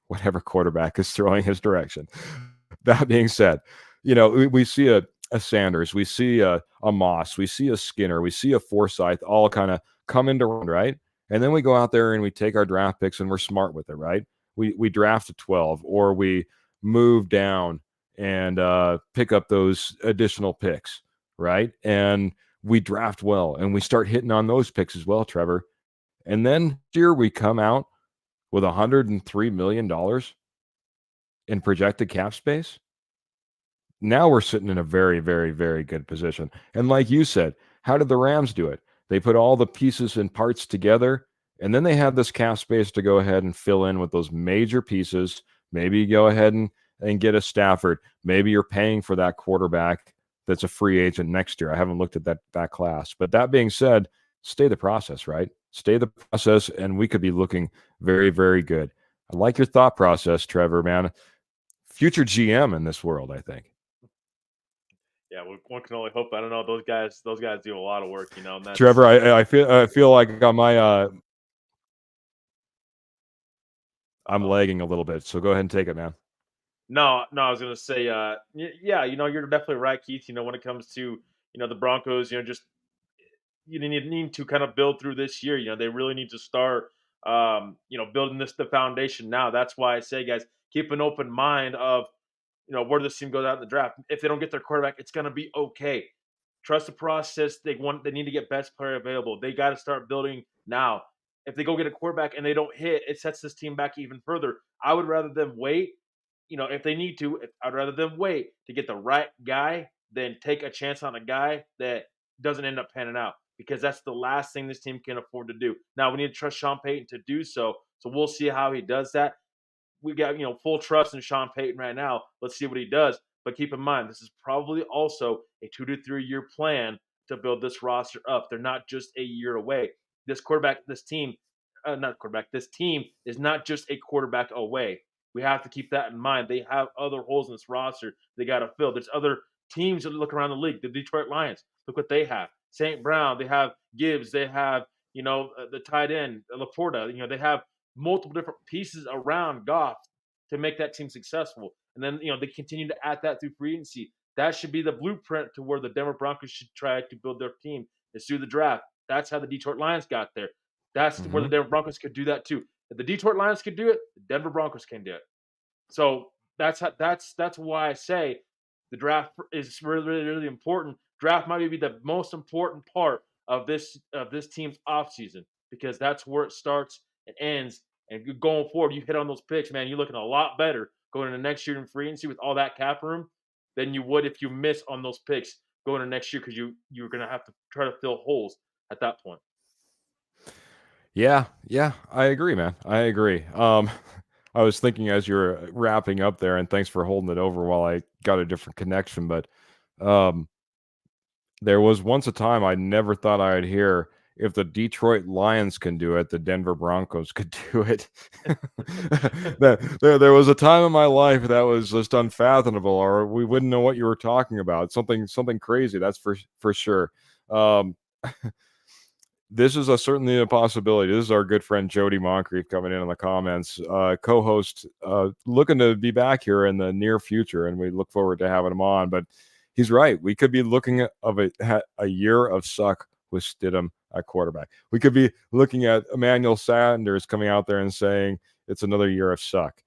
whatever quarterback is throwing his direction. That being said, we see a Sanders, we see a Moss, we see a Skinner, we see a Forsyth all kind of come into run, right? And then we go out there and we take our draft picks and we're smart with it, right? We draft a 12 or we move down and pick up those additional picks, right? And we draft well and we start hitting on those picks as well, Trevor. And then here we come out with $103 million in projected cap space. Now we're sitting in a very, very, very good position. And like you said, how did the Rams do it? They put all the pieces and parts together, and then they had this cap space to go ahead and fill in with those major pieces. Maybe you go ahead and get a Stafford. Maybe you're paying for that quarterback that's a free agent next year. I haven't looked at that class. But that being said, stay the process, right? Stay the process, and we could be looking very, very good. I like your thought process, Trevor, man. Future GM in this world, I think. Yeah, one can only hope. I don't know. Those guys do a lot of work, and that's Trevor, I feel like on my I'm oh, lagging a little bit, so go ahead and take it, man. no, no. I was gonna say, yeah, you're definitely right, Keith. When it comes to the Broncos, just need to kind of build through this year. They really need to start, building the foundation now. That's why I say, guys, keep an open mind of where this team goes out in the draft. If they don't get their quarterback, it's gonna be okay. Trust the process. They need to get best player available. They got to start building now. If they go get a quarterback and they don't hit, it sets this team back even further. I would rather them wait. If they need to, I'd rather them wait to get the right guy than take a chance on a guy that doesn't end up panning out, because that's the last thing this team can afford to do. Now we need to trust Sean Payton to do so. So we'll see how he does that. We got full trust in Sean Payton right now. Let's see what he does. But keep in mind, this is probably also a 2 to 3 year plan to build this roster up. They're not just a year away. This team is not just a quarterback away. We have to keep that in mind. They have other holes in this roster they got to fill. There's other teams that look around the league. The Detroit Lions, look what they have. St. Brown, they have Gibbs, they have the tight end Laporta. They have multiple different pieces around Goff to make that team successful. And then they continue to add that through free agency. That should be the blueprint to where the Denver Broncos should try to build their team is through the draft. That's how the Detroit Lions got there. That's where the Denver Broncos could do that too. If the Detroit Lions could do it, the Denver Broncos can do it. So that's why I say the draft is really, really, really important. Draft might be the most important part of this team's offseason because that's where it starts and ends. And going forward, you hit on those picks, man. You're looking a lot better going into next year in free agency with all that cap room than you would if you miss on those picks going into next year because you're going to have to try to fill holes at that point. Yeah, I agree, man. I agree. I was thinking as you're wrapping up there, and thanks for holding it over while I got a different connection, but there was once a time I never thought I'd hear, if the Detroit Lions can do it, the Denver Broncos could do it. there was a time in my life that was just unfathomable, or we wouldn't know what you were talking about. Something crazy, that's for sure. This is certainly a possibility. This is our good friend Jody Moncrief coming in the comments, co-host, looking to be back here in the near future, and we look forward to having him on. But he's right. We could be looking at a year of suck with Stidham at quarterback. We could be looking at Emmanuel Sanders coming out there and saying it's another year of suck.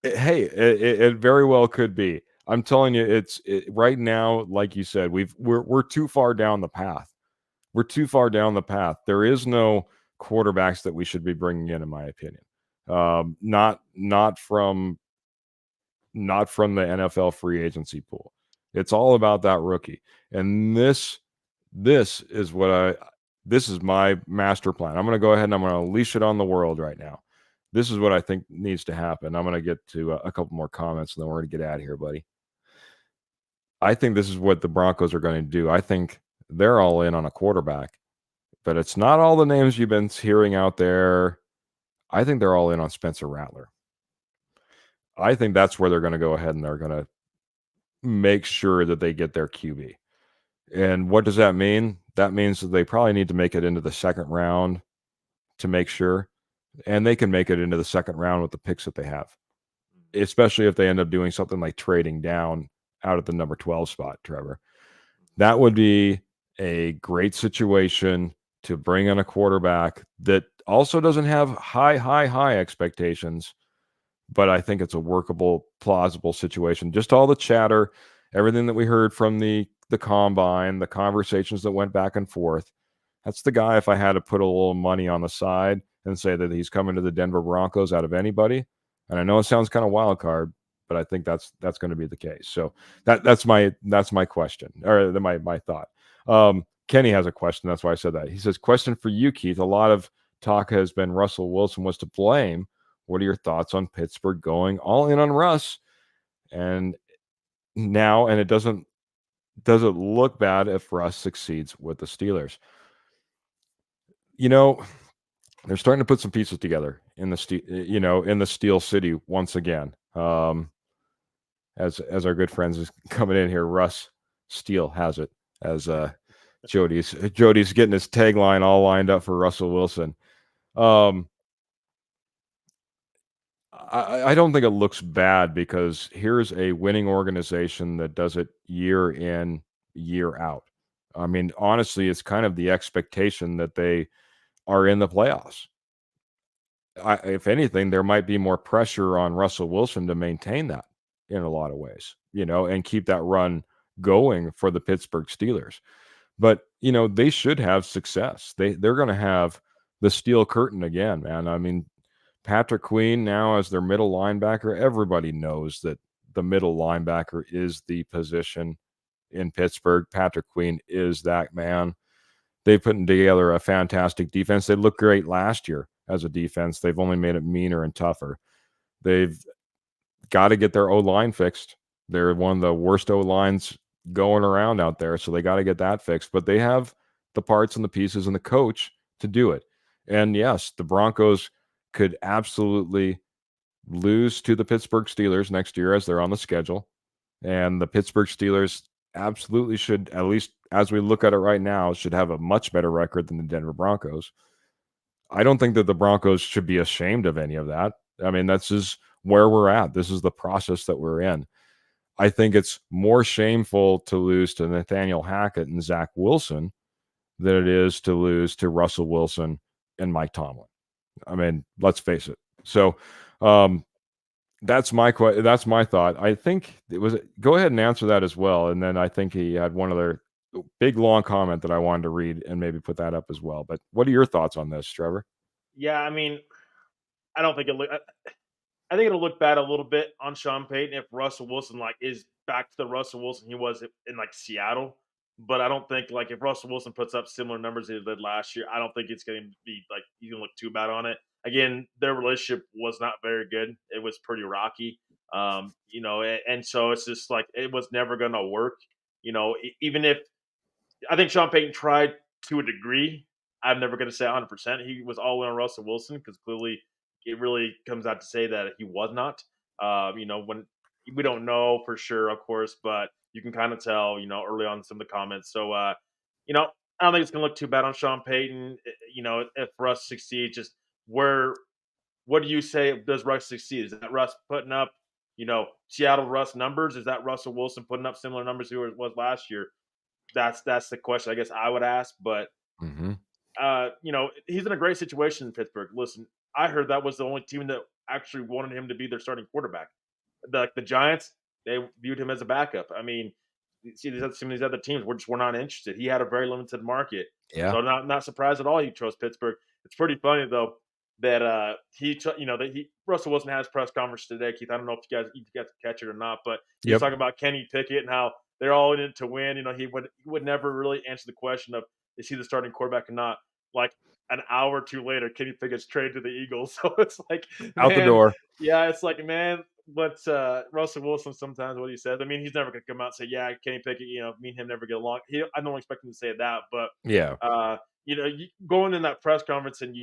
It very well could be. I'm telling you, right now, like you said, we're too far down the path. We're too far down the path. There is no quarterbacks that we should be bringing in my opinion. Not from the NFL free agency pool. It's all about that rookie. And this is my master plan. I'm going to go ahead and I'm going to unleash it on the world right now. This is what I think needs to happen. I'm going to get to a couple more comments and then we're going to get out of here, buddy. I think this is what the Broncos are going to do. I think they're all in on a quarterback, but it's not all the names you've been hearing out there. I think they're all in on Spencer Rattler. I think that's where they're going to go ahead and they're going to make sure that they get their QB. And what does that mean? That means that they probably need to make it into the second round to make sure. And they can make it into the second round with the picks that they have, especially if they end up doing something like trading down out at the number 12 spot, Trevor. That would be a great situation to bring in a quarterback that also doesn't have high expectations, but I think it's a workable, plausible situation. Just all the chatter, everything that we heard from the combine, the conversations that went back and forth. That's the guy, if I had to put a little money on the side and say that he's coming to the Denver Broncos out of anybody. And I know it sounds kind of wild card, but I think that's going to be the case. So that's my question, or my thought. Kenny has a question. That's why I said that. He says, question for you, Keith. A lot of talk has been Russell Wilson was to blame. What are your thoughts on Pittsburgh going all in on Russ? And it doesn't look bad if Russ succeeds with the Steelers. They're starting to put some pieces together in the Steel City once again. As our good friends is coming in here, Russ Steele has it, as Jody's getting his tagline all lined up for Russell Wilson. I don't think it looks bad because here's a winning organization that does it year in, year out. I mean, honestly, it's kind of the expectation that they are in the playoffs. If anything, there might be more pressure on Russell Wilson to maintain that in a lot of ways, and keep that run going for the Pittsburgh Steelers. But, they should have success. They're going to have the steel curtain again, man. I mean, Patrick Queen now as their middle linebacker, everybody knows that the middle linebacker is the position in Pittsburgh. Patrick Queen is that man. They've put together a fantastic defense. They looked great last year as a defense. They've only made it meaner and tougher. They've got to get their O-line fixed. They're one of the worst O-lines going around out there, so they got to get that fixed. But they have the parts and the pieces and the coach to do it. And yes, the Broncos could absolutely lose to the Pittsburgh Steelers next year as they're on the schedule. And the Pittsburgh Steelers absolutely should, at least as we look at it right now, should have a much better record than the Denver Broncos. I don't think that the Broncos should be ashamed of any of that. I mean, that's just where we're at. This is the process that we're in. I think it's more shameful to lose to Nathaniel Hackett and Zach Wilson than it is to lose to Russell Wilson and Mike Tomlin. I mean, let's face it. So that's my thought. I think it was. Go ahead and answer that as well, and then I think he had one other big long comment that I wanted to read and maybe put that up as well. But what are your thoughts on this, Trevor? Yeah, I mean, I don't think I think it'll look bad a little bit on Sean Payton if Russell Wilson is back to the Russell Wilson he was in Seattle. But I don't think if Russell Wilson puts up similar numbers he did last year, I don't think it's going to be he's going to look too bad on it. Again, their relationship was not very good. It was pretty rocky. And so it's just it was never going to work. Even if I think Sean Payton tried to a degree. I'm never going to say 100%. He was all in on Russell Wilson because clearly it really comes out to say that he was not. When we don't know for sure, of course, but you can kind of tell, early on in some of the comments. So, I don't think it's going to look too bad on Sean Payton. If Russ succeeds, just what do you say does Russ succeed? Is that Russ putting up, Seattle Russ numbers? Is that Russell Wilson putting up similar numbers to what was last year? That's the question I guess I would ask. But he's in a great situation in Pittsburgh. Listen, I heard that was the only team that actually wanted him to be their starting quarterback. The Giants, they viewed him as a backup. I mean, see some of these other teams were not interested. He had a very limited market. Yeah. So not surprised at all he chose Pittsburgh. It's pretty funny though that Russell Wilson had his press conference today, Keith. I don't know if you guys catch it or not, but he's talking about Kenny Pickett and how they're all in it to win. He would never really answer the question of is he the starting quarterback or not. An hour or two later, Kenny Pickett's traded to the Eagles. So it's out the door. Yeah, it's man. But Russell Wilson sometimes what he says. I mean, he's never going to come out and say, "Yeah, Kenny Pickett." Me and him never get along. I don't expect him to say that, but yeah. Going in that press conference and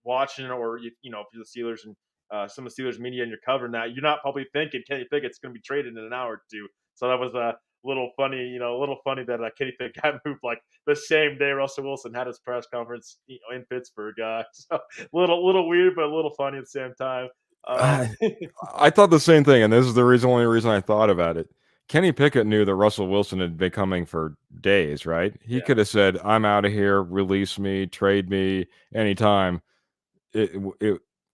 watching, or if you're the Steelers and some of the Steelers media and you're covering that, you're not probably thinking Kenny Pickett's going to be traded in an hour or two. So that was a little funny, that Kenny Pickett got moved the same day Russell Wilson had his press conference, in Pittsburgh. So little weird, but a little funny at the same time. I thought the same thing, and this is the only reason I thought about it. Kenny Pickett knew that Russell Wilson had been coming for days, right? He could have said, "I'm out of here, release me, trade me anytime."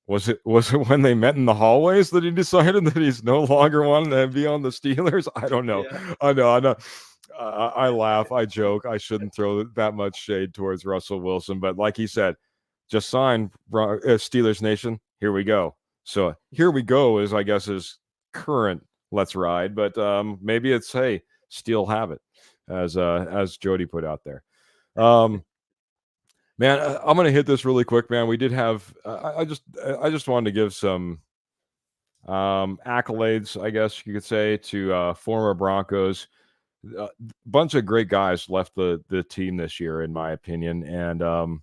Was it when they met in the hallways that he decided that he's no longer wanting to be on the Steelers? I don't know. Yeah. I know. I laugh. I joke. I shouldn't throw that much shade towards Russell Wilson, but like he said, just sign Steelers Nation. Here we go. So here we go is, I guess, his current let's ride, but maybe it's, hey, Steel have it, as Jody put out there. Man, I'm going to hit this really quick, man. We did have, I just wanted to give some accolades, I guess you could say, to former Broncos. A bunch of great guys left the team this year, in my opinion, and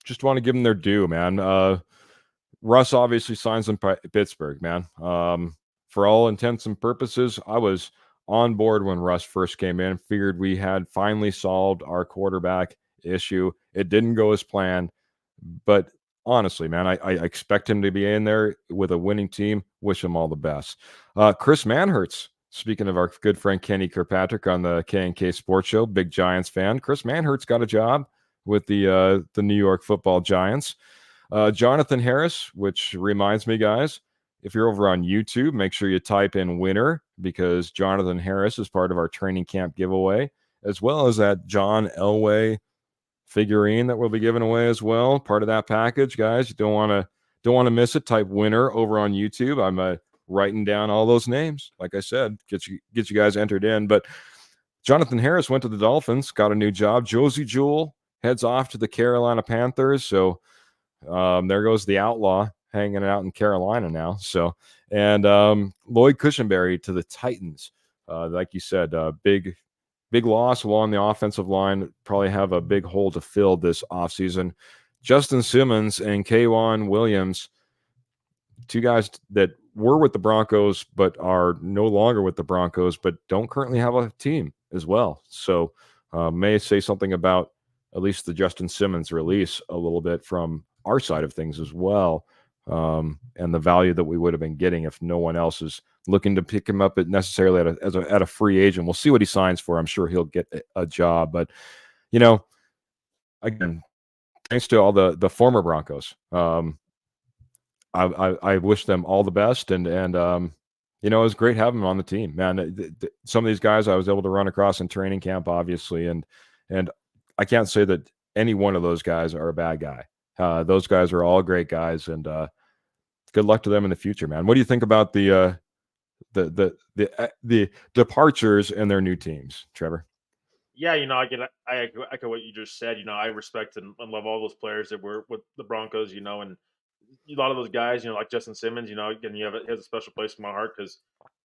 just want to give them their due, man. Russ obviously signs in Pittsburgh, man. For all intents and purposes, I was on board when Russ first came in. Figured we had finally solved our quarterback issue. It didn't go as planned, but honestly, man, I expect him to be in there with a winning team. Wish him all the best. Chris Manhertz, speaking of our good friend Kenny Kirkpatrick on the K&K Sports Show, big Giants fan. Chris Manhertz got a job with the New York Football Giants. Jonathan Harris, which reminds me, guys, if you're over on YouTube, make sure you type in winner, because Jonathan Harris is part of our training camp giveaway, as well as that John Elway figurine that we'll be giving away as well. Part of that package, guys. You don't want to miss it. Type winner over on YouTube. I'm writing down all those names. Like I said, get you guys entered in. But Jonathan Harris went to the Dolphins, got a new job. Josie Jewell heads off to the Carolina Panthers. So there goes the outlaw hanging out in Carolina now. So, and Lloyd Cushenberry to the Titans. Like you said, big loss along the offensive line. Probably have a big hole to fill this offseason. Justin Simmons and K'Wan Williams, two guys that were with the Broncos but are no longer with the Broncos, but don't currently have a team as well. So may say something about at least the Justin Simmons release a little bit from our side of things as well, and the value that we would have been getting if no one else is looking to pick him up at necessarily at a free agent. We'll see what he signs for. I'm sure he'll get a job, but you know, again, thanks to all the former Broncos. I wish them all the best, and it was great having them on the team, man. Some of these guys I was able to run across in training camp, obviously, and I can't say that any one of those guys are a bad guy. Those guys are all great guys, and good luck to them in the future, man. What do you think about the departures and their new teams, Trevor? Yeah, I get what you just said. I respect and love all those players that were with the Broncos. And a lot of those guys, like Justin Simmons. Again, he has a special place in my heart because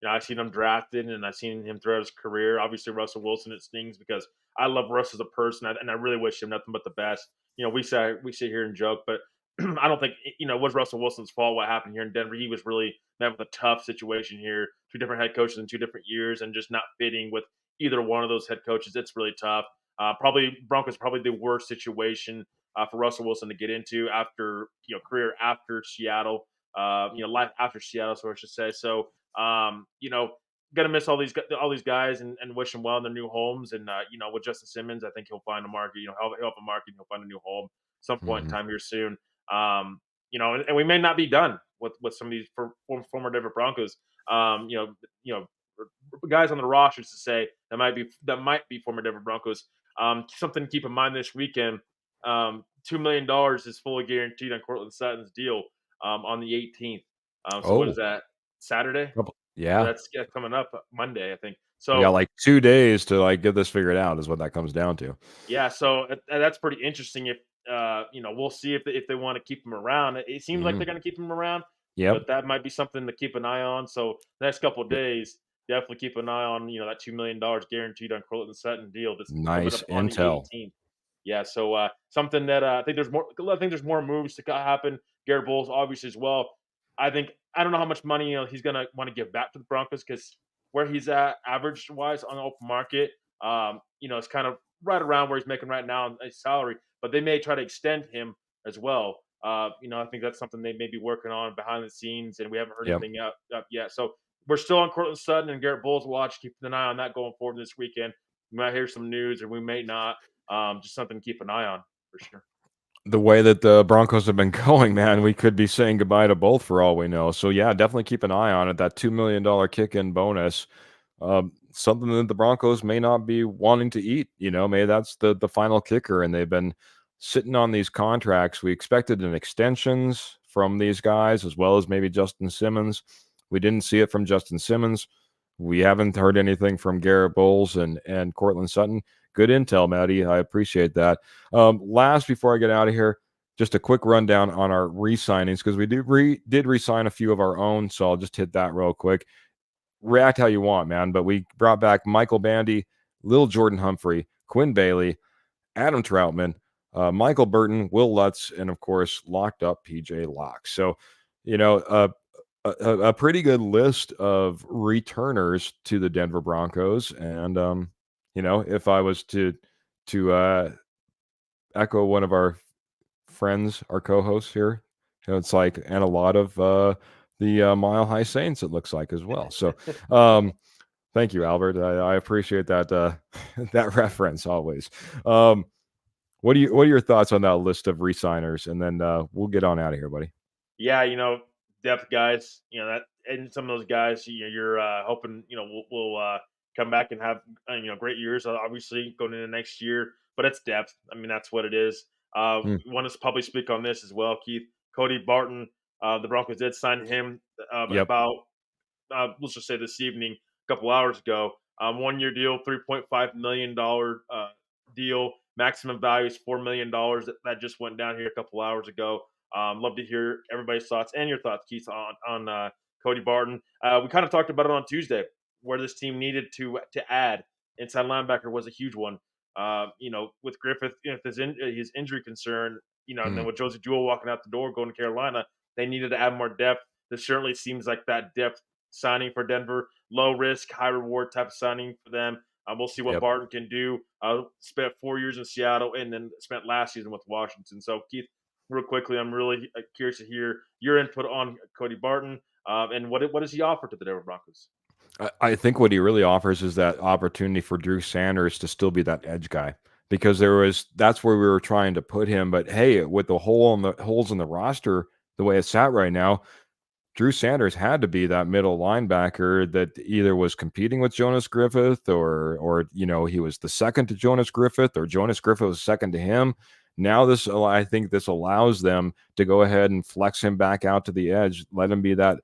I've seen him drafted and I've seen him throughout his career. Obviously, Russell Wilson, it stings because I love Russ as a person and I really wish him nothing but the best. We sit here and joke, but I don't think it was Russell Wilson's fault what happened here in Denver. He was really met with a tough situation here. Two different head coaches in 2 different years, and just not fitting with either one of those head coaches. It's really tough. Probably Broncos probably the worst situation for Russell Wilson to get into after career after Seattle, life after Seattle, so I should say. So gonna miss all these guys and wish them well in their new homes. And with Justin Simmons, I think he'll find a market. He'll have a market. He'll find a new home some point in Mhm. time here soon. And we may not be done with some of these former Denver Broncos. Guys on the rosters to say that might be former Denver Broncos. Something to keep in mind this weekend. $2 million is fully guaranteed on Cortland Sutton's deal on the 18th. So what is Oh, that? Saturday? So yeah. that's coming up Monday, I think. We got So like 2 days to like get this figured out, is what that comes down to. yeah, so that's pretty interesting. If we'll see if they want to keep him around. It seems like Mhm. they're going to keep him around, Yep. but that might be something to keep an eye on. So the next couple of Yep. days, definitely keep an eye on that $2 million guaranteed on Cortland Sutton deal that's coming Nice up on the intel. 18th. Yeah, so something that I think there's more. I think there's more moves to happen. Garrett Bowles obviously as well. I don't know how much money he's gonna want to give back to the Broncos because where he's at average wise on the open market, it's kind of right around where he's making right now in his salary, but they may try to extend him as well. I think that's something they may be working on behind the scenes, and we haven't heard Yep. anything up yet. So we're still on Cortland Sutton and Garrett Bowles watch, keeping an eye on that going forward this weekend. We might hear some news, or we may not. Just something to keep an eye on for sure. The way that the Broncos have been going, man, we could be saying goodbye to both for all we know. So yeah, definitely keep an eye on it. That $2 million kick-in bonus, something that the Broncos may not be wanting to eat. Maybe that's the final kicker, and they've been sitting on these contracts. We expected an extensions from these guys as well as maybe Justin Simmons. We didn't see it from Justin Simmons. We haven't heard anything from Garrett Bowles and Cortland Sutton. Good intel, Maddie. I appreciate that. Last, before I get out of here, just a quick rundown on our re-signings because we did re-sign a few of our own. So I'll just hit that real quick. React how you want, man. But we brought back Michael Bandy, Lil Jordan Humphrey, Quinn Bailey, Adam Troutman, Michael Burton, Will Lutz, and of course, locked up PJ Locke. So, you know, uh, a pretty good list of returners to the Denver Broncos. And if I was to echo one of our friends, our co-hosts here, it's like, and a lot of the Mile High Saints, it looks like as well. So thank you, Albert. I appreciate that that reference always. What are your thoughts on that list of resigners? And then we'll get on out of here, buddy. Yeah, depth guys, that and some of those guys, you're hoping, will come back and have great years. Obviously, going into next year, but it's depth. I mean, that's what it is. Hmm. Want to probably speak on this as well, Keith. Cody Barton, the Broncos did sign him Yep. about let's just say this evening, a couple hours ago. 1 year deal, $3.5 million deal. Maximum value is $4 million. That just went down here a couple hours ago. Love to hear everybody's thoughts and your thoughts, Keith, on Cody Barton. We kind of talked about it on Tuesday, where this team needed to add inside linebacker was a huge one. With Griffith, his injury concern, and then Hmm. with Josie Jewell walking out the door going to Carolina, they needed to add more depth. this certainly seems like that depth signing for Denver, low risk, high reward type of signing for them. We'll see what Yep. Barton can do. Spent 4 years in Seattle and then spent last season with Washington. So, Keith, real quickly, I'm really curious to hear your input on Cody Barton and what does he offer to the Denver Broncos? I think what he really offers is that opportunity for Drew Sanders to still be that edge guy because that's where we were trying to put him. But hey, with the holes in the roster, the way it's sat right now, Drew Sanders had to be that middle linebacker that either was competing with Jonas Griffith or he was the second to Jonas Griffith or Jonas Griffith was second to him. Now I think this allows them to go ahead and flex him back out to the edge, let him be that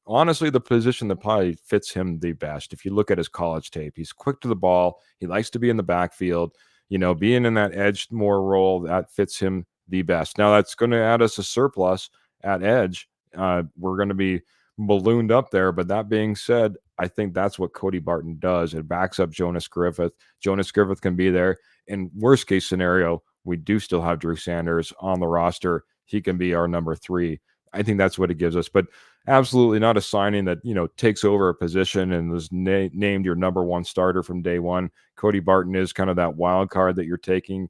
honestly the position that probably fits him the best. If you look at his college tape, he's quick to the ball. He likes to be in the backfield. Being in that edge more role that fits him the best. Now that's going to add us a surplus at edge. We're going to be ballooned up there. But that being said, I think that's what Cody Barton does. It backs up Jonas Griffith. Jonas Griffith can be there. In worst case scenario, we do still have Drew Sanders on the roster. He can be our number 3. I think that's what it gives us. But absolutely not a signing that takes over a position and was named your number 1 starter from day one. Cody Barton is kind of that wild card that you're taking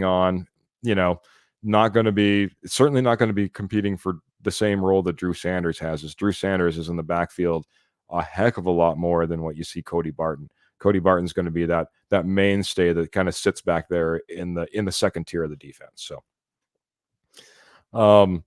on. Certainly not going to be competing for the same role that Drew Sanders has. As Drew Sanders is in the backfield a heck of a lot more than what you see Cody Barton. Cody Barton's going to be that mainstay that kind of sits back there in the second tier of the defense. So,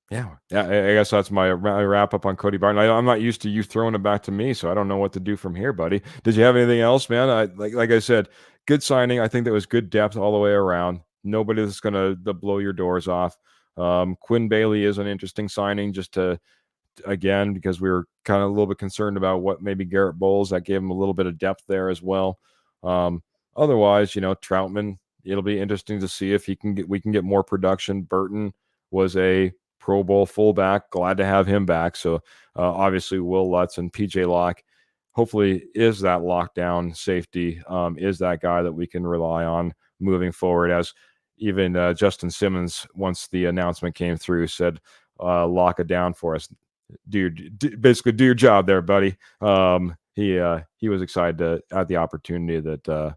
yeah, I guess that's my wrap up on Cody Barton. I'm not used to you throwing it back to me, so I don't know what to do from here, buddy. Did you have anything else, man? Like I said, good signing. I think that was good depth all the way around. Nobody that's going to blow your doors off. Quinn Bailey is an interesting signing just to, again, because we were kind of a little bit concerned about what maybe Garrett Bowles, that gave him a little bit of depth there as well. Otherwise, Troutman, it'll be interesting to see if we can get more production. Burton was a Pro Bowl fullback. Glad to have him back. So obviously Will Lutz and PJ Locke hopefully is that lockdown safety, is that guy that we can rely on moving forward. As even Justin Simmons, once the announcement came through, said, lock it down for us. Basically do your job there, buddy. He was excited at the opportunity that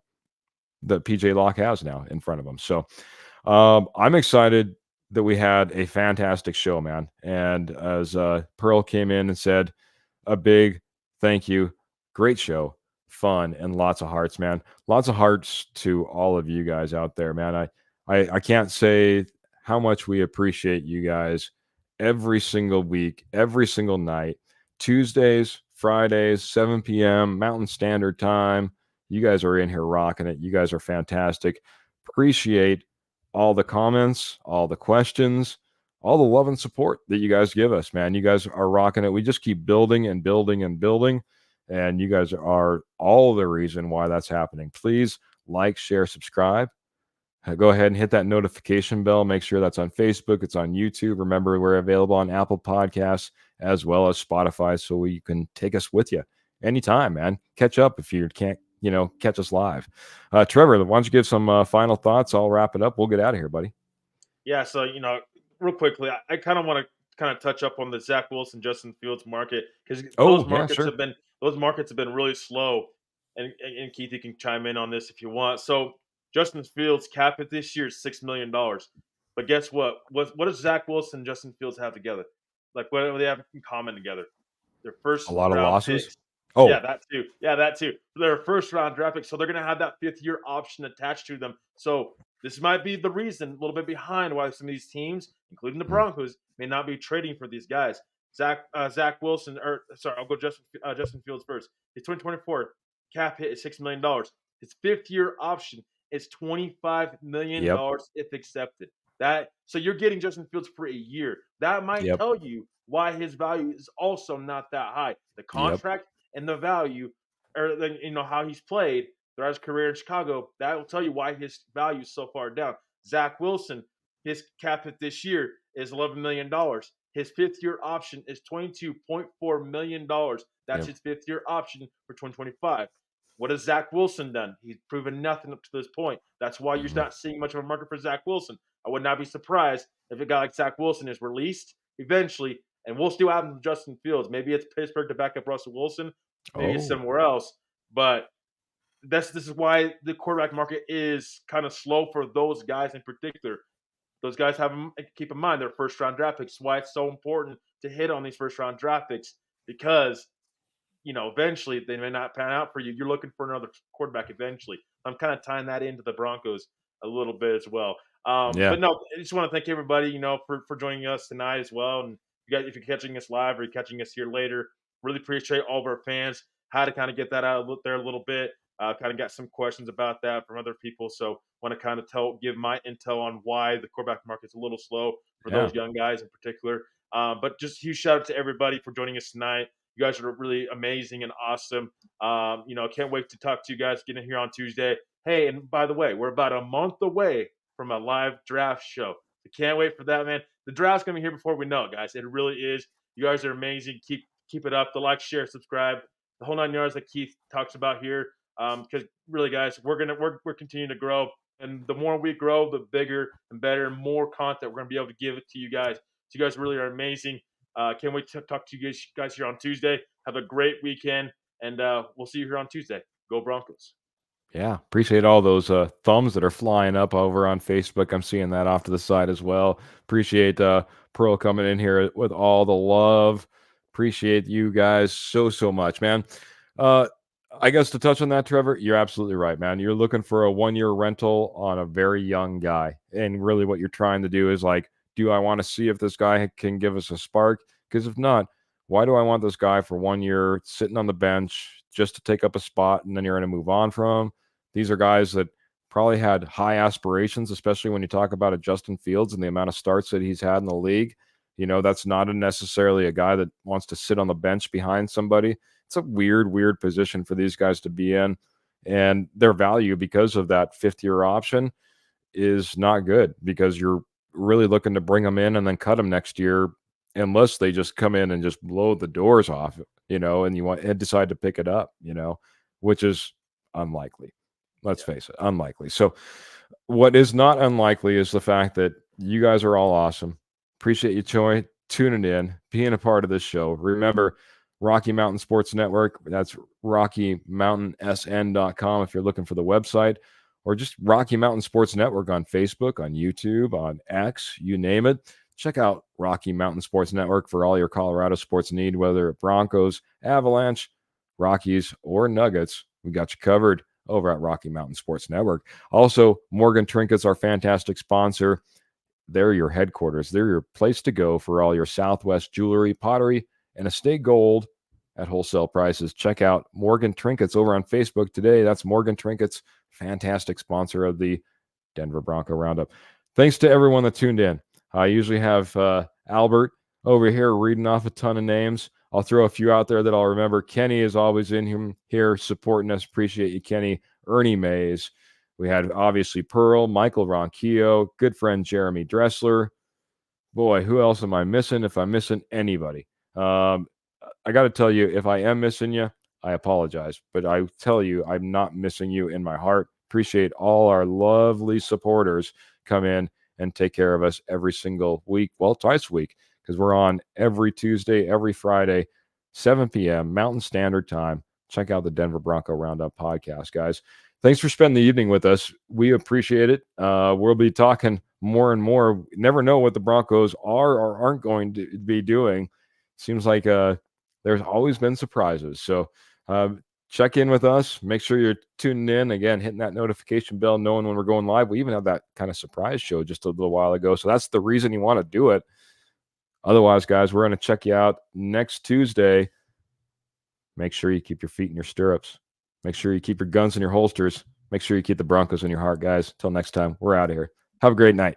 PJ Locke has now in front of him. So I'm excited that we had a fantastic show, man. And as Pearl came in and said, a big thank you. Great show, fun, and lots of hearts, man. Lots of hearts to all of you guys out there, man. I can't say how much we appreciate you guys every single week, every single night, Tuesdays, Fridays, 7 p.m. Mountain Standard Time. You guys are in here rocking it. You guys are fantastic. Appreciate all the comments, all the questions, all the love and support that you guys give us, man. You guys are rocking it. We just keep building and building and building, and you guys are all the reason why that's happening. Please like, share, subscribe. Go ahead and hit that notification bell. Make sure that's on Facebook. It's on YouTube. Remember, we're available on Apple Podcasts as well as Spotify, so you can take us with you anytime, man. Catch up if you can't, catch us live. Trevor, why don't you give some final thoughts? I'll wrap it up. We'll get out of here, buddy. Yeah, so real quickly, I kind of want to touch up on the Zach Wilson, Justin Fields market because Oh, yeah, sure. those markets have been really slow. And Keith, you can chime in on this if you want. So Justin Fields cap it this year is $6 million, but guess what? What does Zach Wilson and Justin Fields have together? Like what do they have in common together? Their A first lot of round losses. picks. Yeah, Oh, that too. Yeah, that too. They're a first round draft pick, so they're going to have that 5th-year option attached to them. So this might be the reason, a little bit behind, why some of these teams, including the Broncos, may not be trading for these guys. Zach Wilson, or sorry, I'll go Justin Fields first. His 2024 cap hit is $6 million. His 5th-year option is $25 million if accepted. So you're getting Justin Fields for a year. That might yep, tell you why his value is also not that high. The yep, contract and the value, or how he's played throughout his career in Chicago, that will tell you why his value is so far down. Zach Wilson, his cap hit this year is $11 million. His 5th-year option is $22.4 million. That's yep, his 5th-year option for 2025. What has Zach Wilson done? He's proven nothing up to this point. That's why you're not seeing much of a market for Zach Wilson. I would not be surprised if a guy like Zach Wilson is released eventually, and we'll still have Justin Fields. Maybe it's Pittsburgh to back up Russell Wilson. Maybe it's somewhere else. But this is why the quarterback market is kind of slow for those guys in particular. Those guys have them, keep in mind, they're first round draft picks. Why it's so important to hit on these first round draft picks, because eventually they may not pan out for you. You're looking for another quarterback eventually. I'm kind of tying that into the Broncos a little bit as well. But no, I just want to thank everybody, for joining us tonight as well. And you guys, if you're catching us live or you're catching us here later, really appreciate all of our fans. How to kind of get that out there a little bit. Kind of got some questions about that from other people. So want to kind of give my intel on why the quarterback market's a little slow for those young guys in particular. But just huge shout out to everybody for joining us tonight. You guys are really amazing and awesome. Can't wait to talk to you guys getting here on Tuesday. Hey, and by the way, we're about a month away from a live draft show. So can't wait for that, man. The draft's going to be here before we know it, guys. It really is. You guys are amazing. Keep it up. The like, share, subscribe. The whole 9 yards that Keith talks about here. Because really, guys, we're continuing to grow. And the more we grow, the bigger and better and more content we're going to be able to give it to you guys. So you guys really are amazing. Can't wait to talk to you guys here on Tuesday. Have a great weekend, and we'll see you here on Tuesday. Go Broncos. Yeah, appreciate all those thumbs that are flying up over on Facebook. I'm seeing that off to the side as well. Appreciate Pearl coming in here with all the love. Appreciate you guys so much, man. I guess to touch on that, Trevor, you're absolutely right, man. You're looking for a 1-year rental on a very young guy. And really what you're trying to do is like, do I want to see if this guy can give us a spark? Because if not, why do I want this guy for 1 year sitting on the bench just to take up a spot and then you're going to move on from him? These are guys that probably had high aspirations, especially when you talk about a Justin Fields and the amount of starts that he's had in the league. That's not necessarily a guy that wants to sit on the bench behind somebody. It's a weird position for these guys to be in. And their value, because of that 5th-year option, is not good, because you're really looking to bring them in and then cut them next year, unless they just come in and just blow the doors off, and you decide to pick it up, which is unlikely. Let's face it, unlikely. So what is not unlikely is the fact that you guys are all awesome. Appreciate you tuning in, being a part of this show. Remember, Rocky Mountain Sports Network, that's RockyMountainSN.com if you're looking for the website, or just Rocky Mountain Sports Network on Facebook, on YouTube, on X, you name it. Check out Rocky Mountain Sports Network for all your Colorado sports need, whether it Broncos, Avalanche, Rockies, or Nuggets. We got you covered over at Rocky Mountain Sports Network. Also, Morgan Trinkets, our fantastic sponsor. They're your headquarters. They're your place to go for all your Southwest jewelry, pottery, and estate gold at wholesale prices. Check out Morgan Trinkets over on Facebook today. That's Morgan Trinkets, fantastic sponsor of the Denver Bronco Roundup. Thanks to everyone that tuned in. I usually have Albert over here reading off a ton of names. I'll throw a few out there that I'll remember. Kenny is always in here supporting us. Appreciate you, Kenny. Ernie Mays. We had, obviously, Pearl, Michael Ronquillo, good friend Jeremy Dressler. Boy, who else am I missing? If I'm missing anybody. I got to tell you, if I am missing you, I apologize. But I tell you, I'm not missing you in my heart. Appreciate all our lovely supporters come in and take care of us every single week. Well, twice a week, because we're on every Tuesday, every Friday, 7 p.m. Mountain Standard Time. Check out the Denver Bronco Roundup podcast, guys. Thanks for spending the evening with us. We appreciate it. We'll be talking more and more. Never know what the Broncos are or aren't going to be doing. Seems like there's always been surprises. So check in with us. Make sure you're tuning in. Again, hitting that notification bell, knowing when we're going live. We even have that kind of surprise show just a little while ago. So that's the reason you want to do it. Otherwise, guys, we're going to check you out next Tuesday. Make sure you keep your feet in your stirrups. Make sure you keep your guns in your holsters. Make sure you keep the Broncos in your heart, guys. Till next time, we're out of here. Have a great night.